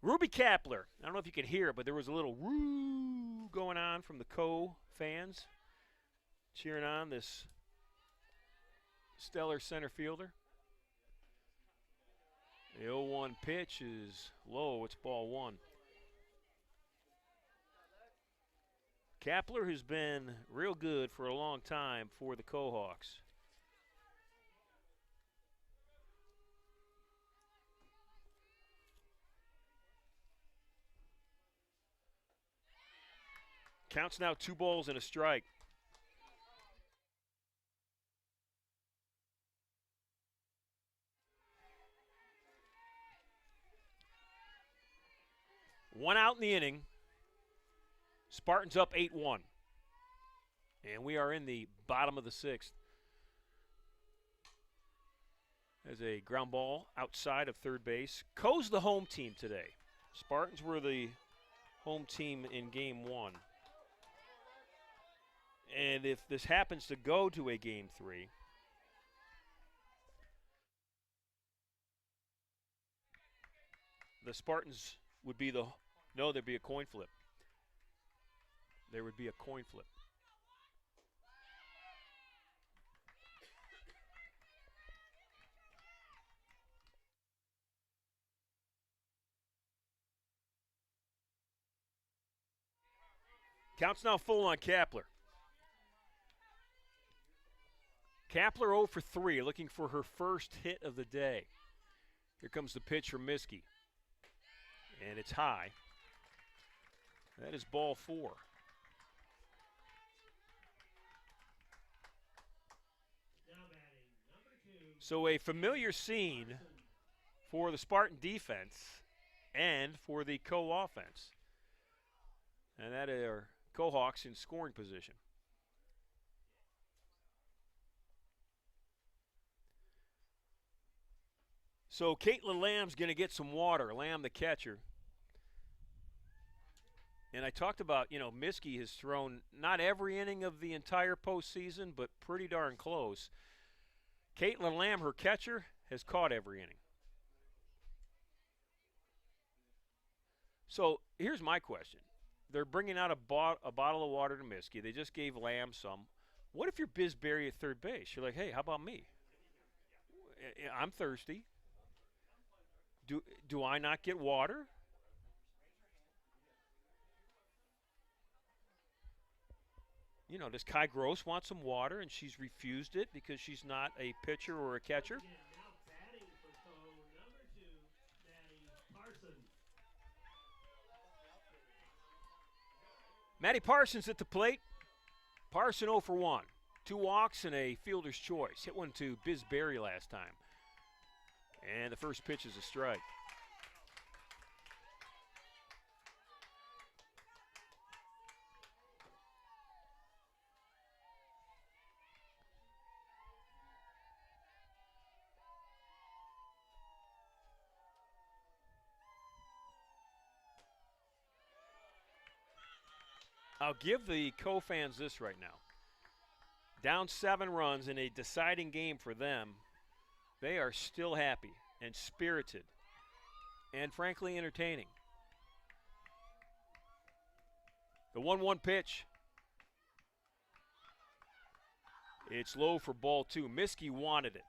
Ruby Kapler. I don't know if you could hear it, but there was a little woo going on from the Coe fans cheering on this stellar center fielder. The 0-1 pitch is low. It's ball 1. Kapler has been real good for a long time for the Cohawks. Counts now 2 balls and a strike. One out in the inning. Spartans up 8-1. And we are in the bottom of the 6th. There's a ground ball outside of third base. Co's the home team today. Spartans were the home team in game 1. And if this happens to go to a game 3, the Spartans would be the, no, there'd be a coin flip. There would be a coin flip. Counts now full on Kapler. Kapler 0 for 3, looking for her first hit of the day. Here comes the pitch from Miskey. And it's high. That is ball 4. So a familiar scene for the Spartan defense and for the Co-offense. And that are Co-Hawks in scoring position. So Caitlin Lamb's going to get some water. Lamb, the catcher. And I talked about, Miskey has thrown not every inning of the entire postseason, but pretty darn close. Caitlin Lamb, her catcher, has caught every inning. So here's my question. They're bringing out a bottle of water to Miskey. They just gave Lamb some. What if you're Biz Berry at third base? You're like, hey, how about me? I'm thirsty. Do I not get water? Does Kai Gross want some water and she's refused it because she's not a pitcher or a catcher? Maddie Parsons at the plate. Parson 0 for 1. 2 walks and a fielder's choice. Hit one to Biz Berry last time. And the first pitch is a strike. I'll give the Co-fans this right now. Down 7 runs in a deciding game for them. They are still happy and spirited and frankly entertaining. The 1-1 pitch. It's low for ball 2. Miskey wanted it.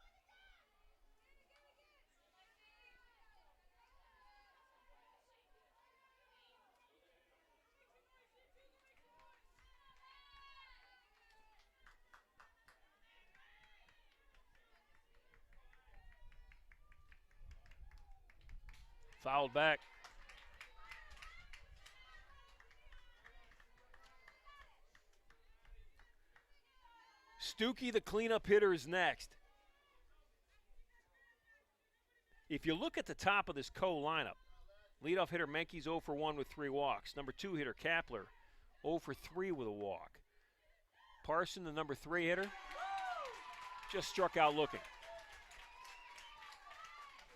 Fouled back. Stuckey, the cleanup hitter, is next. If you look at the top of this lineup, leadoff hitter Menke's 0 for 1 with 3 walks. Number 2 hitter Kapler, 0 for 3 with a walk. Parson, the number 3 hitter, just struck out looking.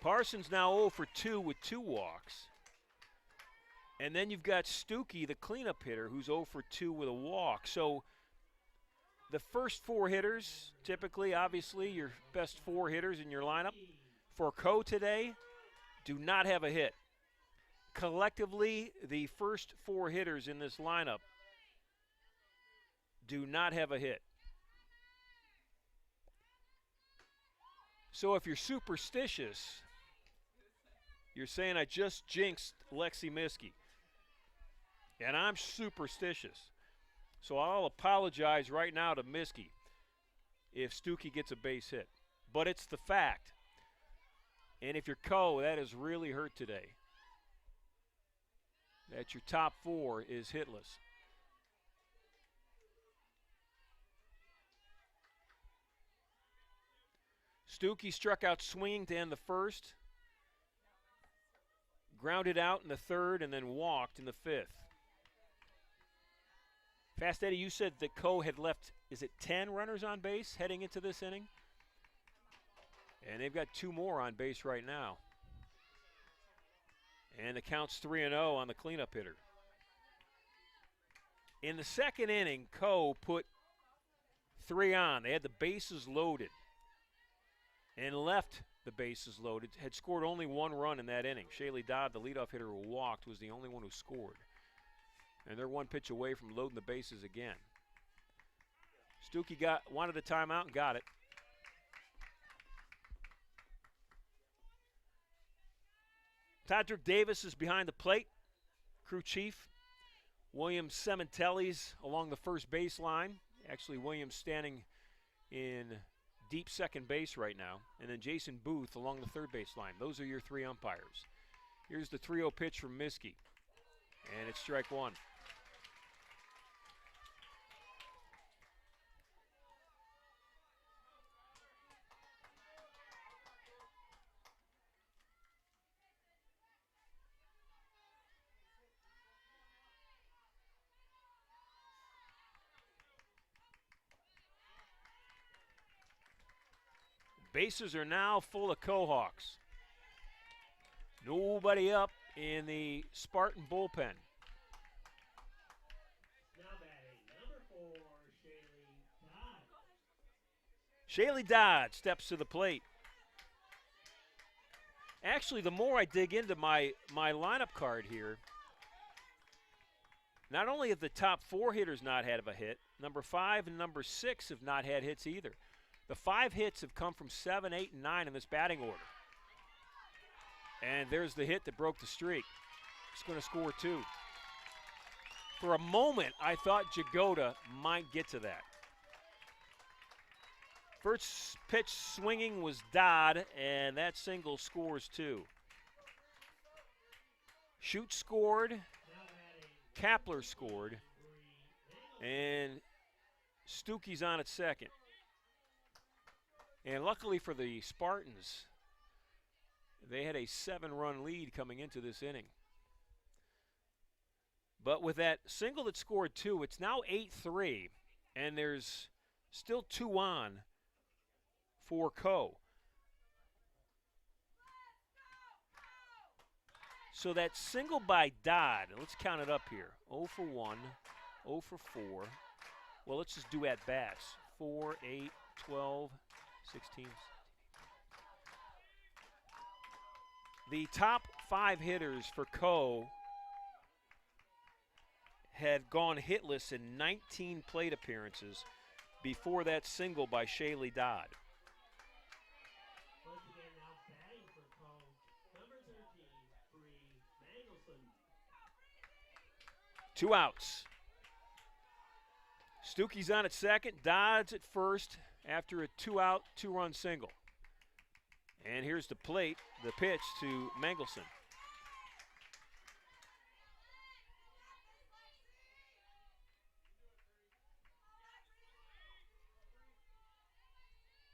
Parsons now 0 for 2 with 2 walks. And then you've got Stuckey, the cleanup hitter, who's 0 for 2 with a walk. So the first 4 hitters, typically, obviously, your best 4 hitters in your lineup, for Co today, do not have a hit. Collectively, the first 4 hitters in this lineup do not have a hit. So if you're superstitious, you're saying I just jinxed Lexi Miskey. And I'm superstitious. So I'll apologize right now to Miskey if Stuckey gets a base hit. But it's the fact. And if you're Co, that has really hurt today. That your top 4 is hitless. Stuckey struck out swinging to end the first, grounded out in the third, and then walked in the fifth. Fast Eddie, you said that Coe had left, is it 10 runners on base heading into this inning? And they've got 2 more on base right now. And the count's 3-0 on the cleanup hitter. In the second inning, Coe put 3 on. They had the bases loaded and left the bases loaded. Had scored only 1 run in that inning. Shaylee Dodd, the leadoff hitter who walked, was the only one who scored. And they're 1 pitch away from loading the bases again. Stuckey wanted a timeout and got it. Todrick Davis is behind the plate. Crew chief. William Sementelli's along the first baseline. Actually, Williams standing in deep second base right now. And then Jason Booth along the third baseline. Those are your 3 umpires. Here's the 3-0 pitch from Miskey. And it's strike 1. Bases are now full of Cohawks. Nobody up in the Spartan bullpen. Now batting, number 4, Shaylee Dodd. Shaylee Dodd steps to the plate. Actually, the more I dig into my lineup card here, not only have the top 4 hitters not had a hit, number 5 and number 6 have not had hits either. The 5 hits have come from 7, 8, and 9 in this batting order. And there's the hit that broke the streak. It's going to score 2. For a moment, I thought Jagoda might get to that. First pitch swinging was Dodd, and that single scores 2. Shute scored, Kapler scored, and Stuckey's on at second. And luckily for the Spartans, they had a 7-run lead coming into this inning. But with that single that scored 2, it's now 8-3, and there's still 2 on for Coe. So that single by Dodd, let's count it up here. 0 for 1, 0 for 4. Well, let's just do at-bats. 4, 8, 12, 16. The top 5 hitters for Coe had gone hitless in 19 plate appearances before that single by Shaylee Dodd. Once again, now batting for Coe, number 13, Bree Mangelson. 2 outs. Stuckey's on at second, Dodd's at first after a 2-out, 2-run single. And here's the plate, the pitch to Mangelson.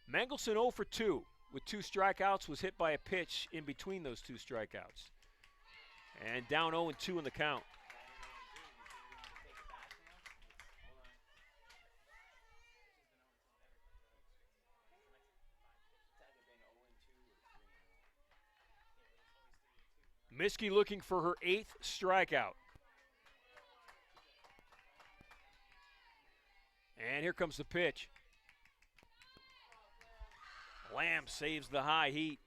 Mangelson 0 for 2 with 2 strikeouts, was hit by a pitch in between those 2 strikeouts. And down 0-2 in the count. Miskey looking for her 8th strikeout. And here comes the pitch. Lamb saves the high heat.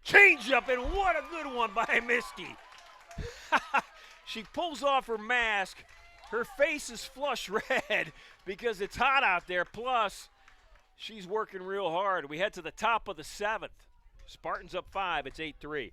Changeup, and what a good one by Miskey. She pulls off her mask. Her face is flush red because it's hot out there. Plus, she's working real hard. We head to the top of the 7th. Spartans up 5. It's 8-3.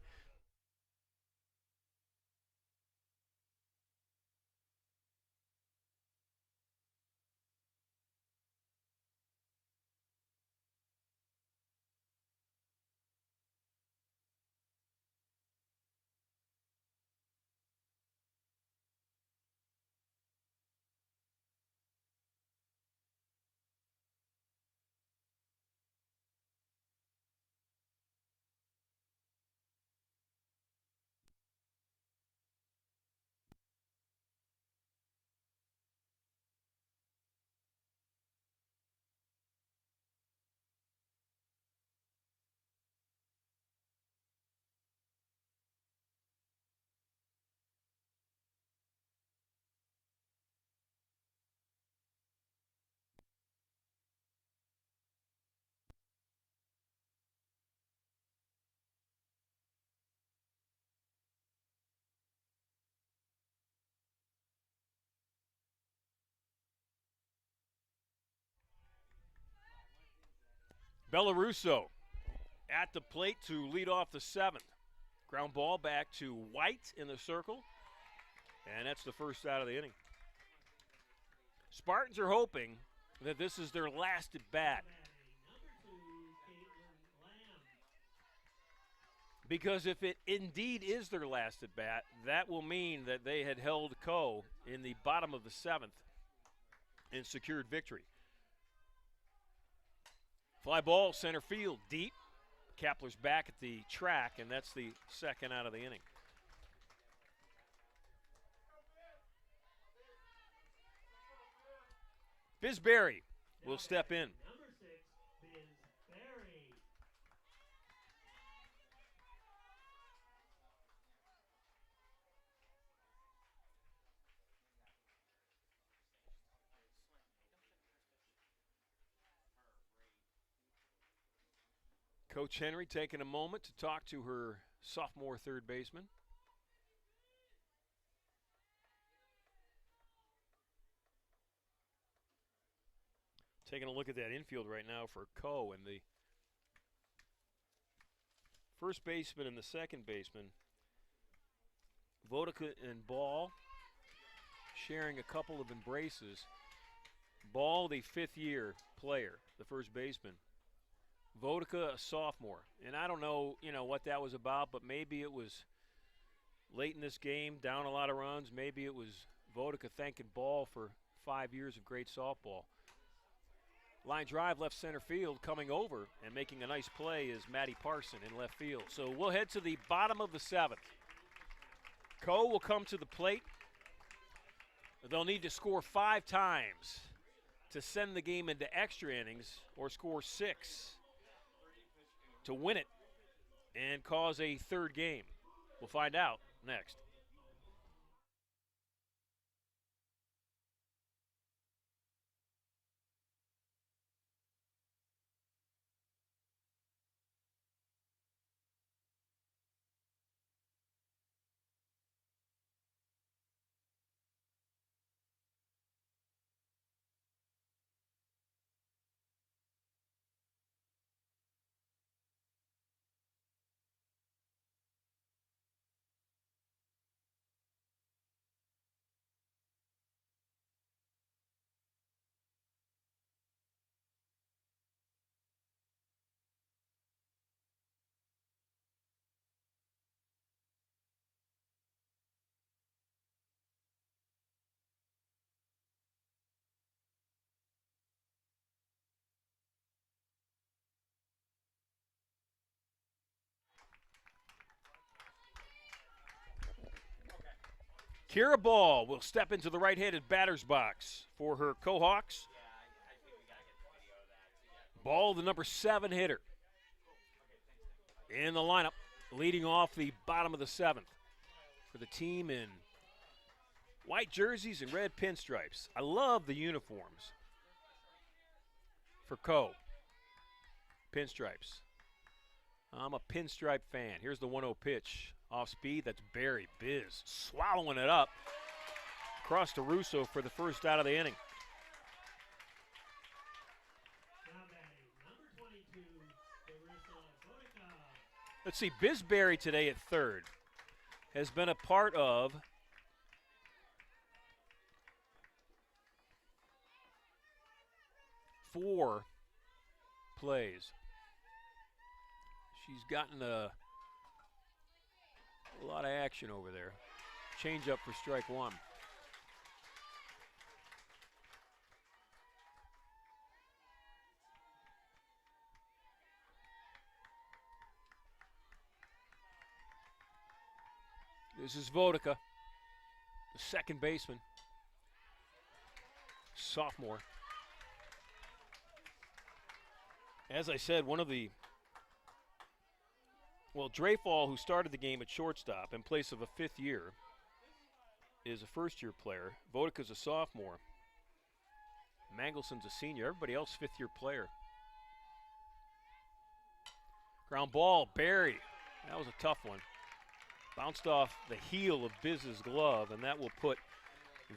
Bellarusso at the plate to lead off the 7th. Ground ball back to White in the circle, and that's the first out of the inning. Spartans are hoping that this is their last at bat, because if it indeed is their last at bat, that will mean that they had held Co in the bottom of the 7th and secured victory. Fly ball, center field, deep. Kapler's back at the track, and that's the second out of the inning. Bisberry will step in. Number 6, Bisberry. Coach Henry taking a moment to talk to her sophomore third baseman. Taking a look at that infield right now for Co, and the first baseman and the second baseman, Vodika and Ball, sharing a couple of embraces. Ball, the fifth-year player, the first baseman. Vodika, a sophomore. And I don't know, what that was about, but maybe it was late in this game, down a lot of runs. Maybe it was Vodika thanking Ball for 5 years of great softball. Line drive left center field, coming over and making a nice play is Matty Parson in left field. So we'll head to the bottom of the 7th. Co will come to the plate. They'll need to score 5 times to send the game into extra innings, or score 6 to win it and cause a third game. We'll find out next. Kira Ball will step into the right-handed batter's box for her Cohawks. Ball, the number 7 hitter in the lineup, leading off the bottom of the 7th for the team in white jerseys and red pinstripes. I love the uniforms for Co. Pinstripes. I'm a pinstripe fan. Here's the 1-0 pitch. Off speed, that's Barry. Biz swallowing it up. Across to Russo for the first out of the inning. Now batting, number 22, Larissa Vodika. Let's see, Bisberry today at third has been a part of four plays. She's gotten a lot of action over there. Change up for strike one. This is Vodika, the second baseman, sophomore. As I said, Dreyfall, who started the game at shortstop in place of a fifth year, is a first-year player. Vodika's a sophomore. Mangelson's a senior. Everybody else fifth-year player. Ground ball, Barry. That was a tough one. Bounced off the heel of Biz's glove, and that will put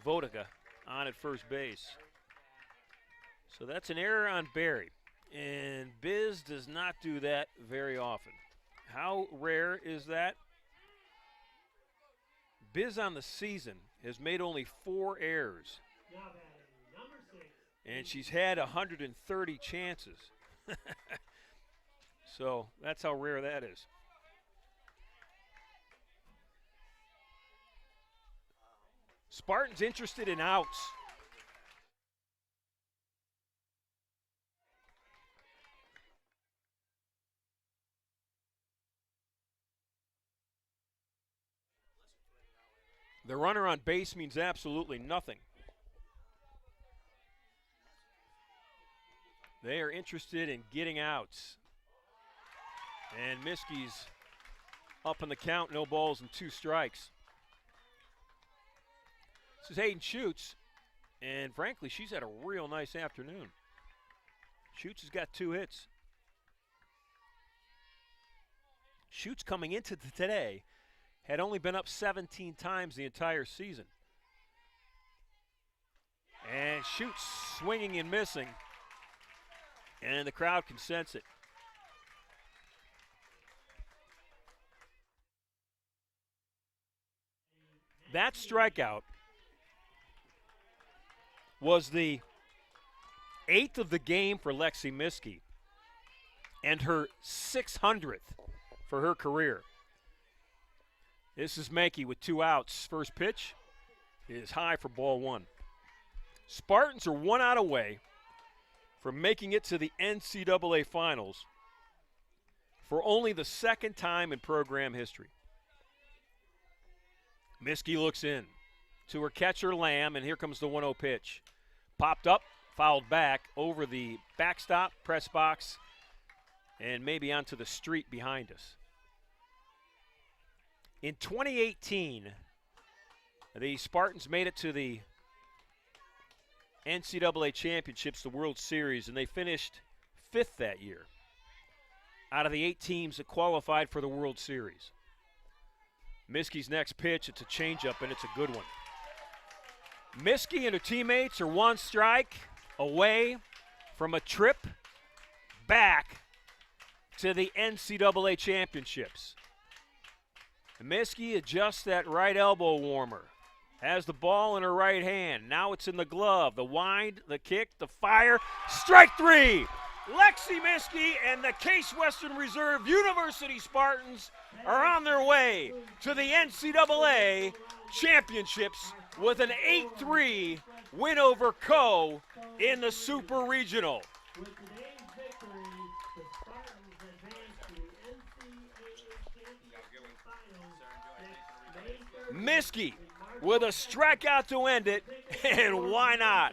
Vodika on at first base. So that's an error on Barry. And Biz does not do that very often. How rare is that? Biz on the season has made only 4 errors, Now batting, number 6. and she's had 130 chances. So that's how rare that is. Spartans interested in outs. The runner on base means absolutely nothing. They are interested in getting outs. And Miskie's up in the count, no balls and 2 strikes. This is Hayden Schutz, and frankly, she's had a real nice afternoon. Schutz has got 2 hits. Schutz coming into today had only been up 17 times the entire season. And Schutz swinging and missing, and the crowd can sense it. That strikeout was the 8th of the game for Lexi Miskey and her 600th for her career. This is Mankey with 2 outs. First pitch is high for ball 1. Spartans are 1 out away from making it to the NCAA finals for only the 2nd time in program history. Miskey looks in to her catcher Lamb, and here comes the 1-0 pitch. Popped up, fouled back over the backstop, press box, and maybe onto the street behind us. In 2018, the Spartans made it to the NCAA championships, the World Series, and they finished 5th that year out of the 8 teams that qualified for the World Series. Miskey's next pitch, it's a changeup, and it's a good one. Miskey and her teammates are 1 strike away from a trip back to the NCAA championships. Miskey adjusts that right elbow warmer. Has the ball in her right hand. Now it's in the glove. The wind, the kick, the fire. Strike 3! Lexi Miskey and the Case Western Reserve University Spartans are on their way to the NCAA championships with an 8-3 win over Co in the Super Regional. With today's victory, the Spartans advance to the NCAA championship finals next May 30th. Miskey with a strikeout to end it, and why not?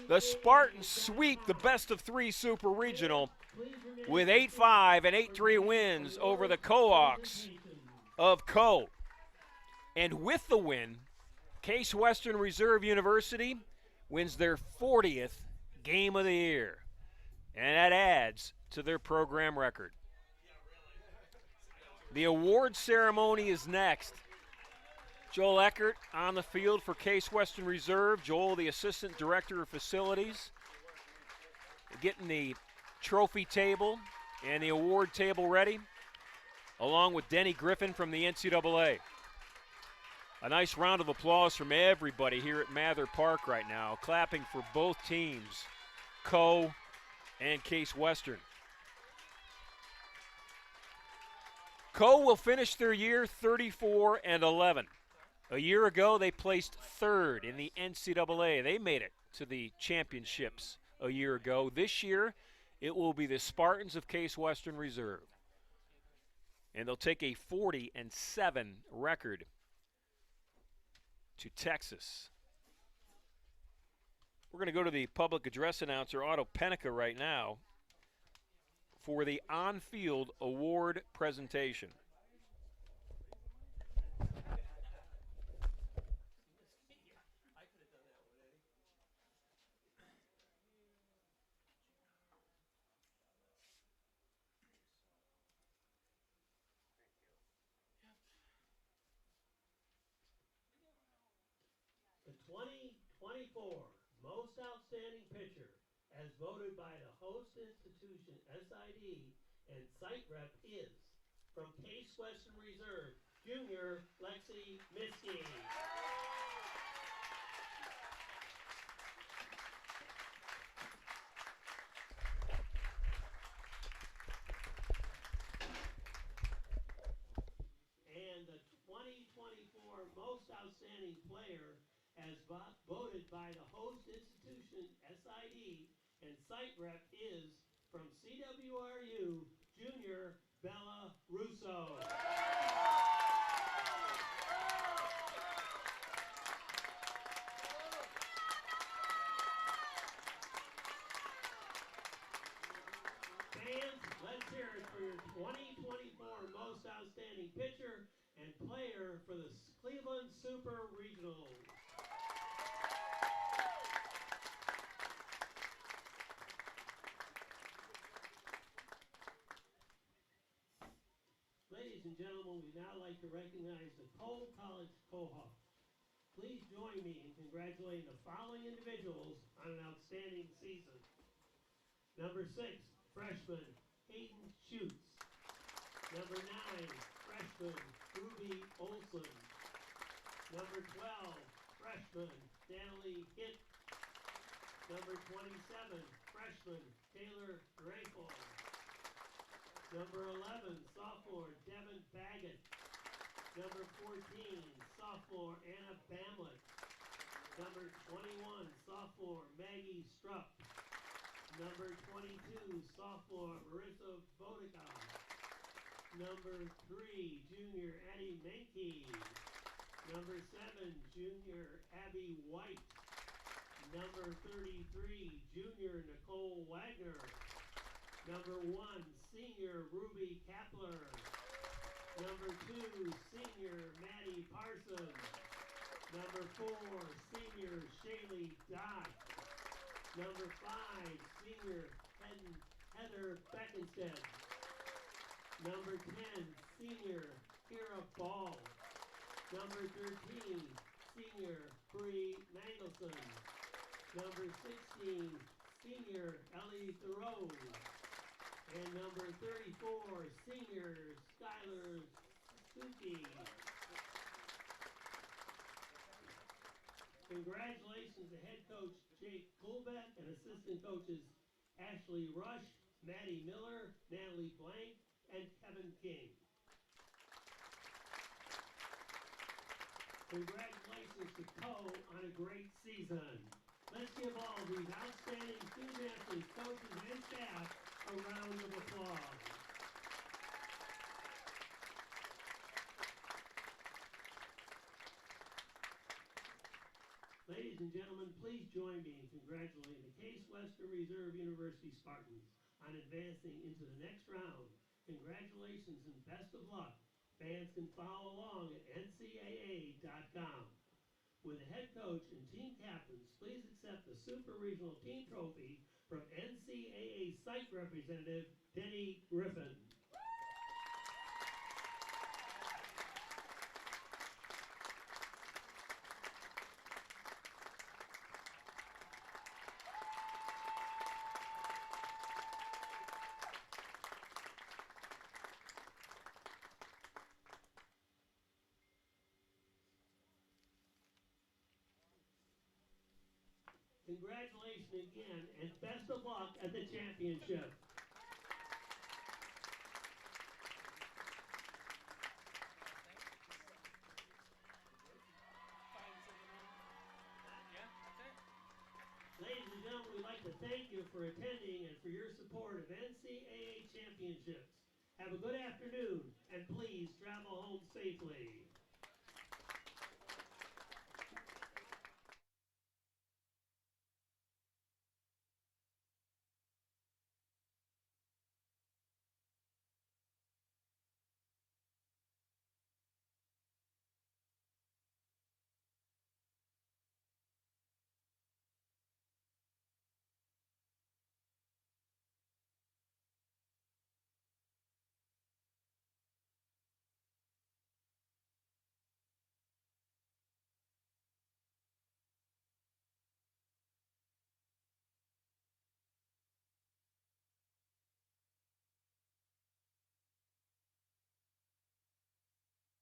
The Spartans sweep the best of 3 Super Regional with 8-5 and 8-3 wins over the Co-Hawks of Co. And with the win, Case Western Reserve University wins their 40th game of the year. And that adds to their program record. The award ceremony is next. Joel Eckert on the field for Case Western Reserve. Joel, the Assistant Director of Facilities, getting the trophy table and the award table ready, along with Denny Griffin from the NCAA. A nice round of applause from everybody here at Mather Park right now, clapping for both teams, Co and Case Western. Co will finish their year 34-11. A year ago, they placed 3rd in the NCAA. They made it to the championships a year ago. This year, it will be the Spartans of Case Western Reserve. And they'll take a 40-7 record to Texas. We're going to go to the public address announcer, Otto Pennica, right now for the on-field award presentation. The 2024 Most Outstanding Pitcher as voted by the host institution, SID, and site rep is, from Case Western Reserve, Junior Lexi Miskey. And the 2024 Most Outstanding Player, as voted by the host institution, SID, and site rep is, from CWRU, Junior Bella Russo. Fans, let's hear it for your 2024 Most Outstanding Pitcher and Player for the Cleveland Super Regionals. Ladies and gentlemen, we'd now like to recognize the Cole College Cohort. Please join me in congratulating the following individuals on an outstanding season. Number 6, freshman Hayden Schutz. Number 9, freshman Ruby Olson. Number 12, freshman Natalie Hitt. Number 27, freshman Taylor Dreyfus. Number 11, sophomore Devin Baggett. Number 14, sophomore Anna Bamlett. Number 21, sophomore Maggie Strupp. Number 22, sophomore Marissa Bodica. Number 3, junior Addie Menke. Number 7, junior Abby White. Number 33, junior Nicole Wagner. Number 1, senior Ruby Kapler. Number 2, senior Maddie Parsons. Number 4, senior Shaylee Dodge. Number 5, senior Heather Beckenstead. Number 10, senior Kira Ball. Number 13, senior Bree Mangelson. Number 16, senior Ellie Thoreau. And number 34, senior Skylar Suki. Congratulations to head coach Jake Kulbeck and assistant coaches Ashley Rush, Maddie Miller, Natalie Blank, and Kevin King. Congratulations to Co on a great season. Let's give all these outstanding student athletes, coaches, and staff a round of applause. Ladies and gentlemen, please join me in congratulating the Case Western Reserve University Spartans on advancing into the next round. Congratulations and best of luck. Fans can follow along at ncaa.com. With the head coach and team captains, please accept the Super Regional Team Trophy from NCAA site representative Denny Griffin. Congratulations again, and best of luck at the championship. Ladies and gentlemen, we'd like to thank you for attending and for your support of NCAA championships. Have a good afternoon, and please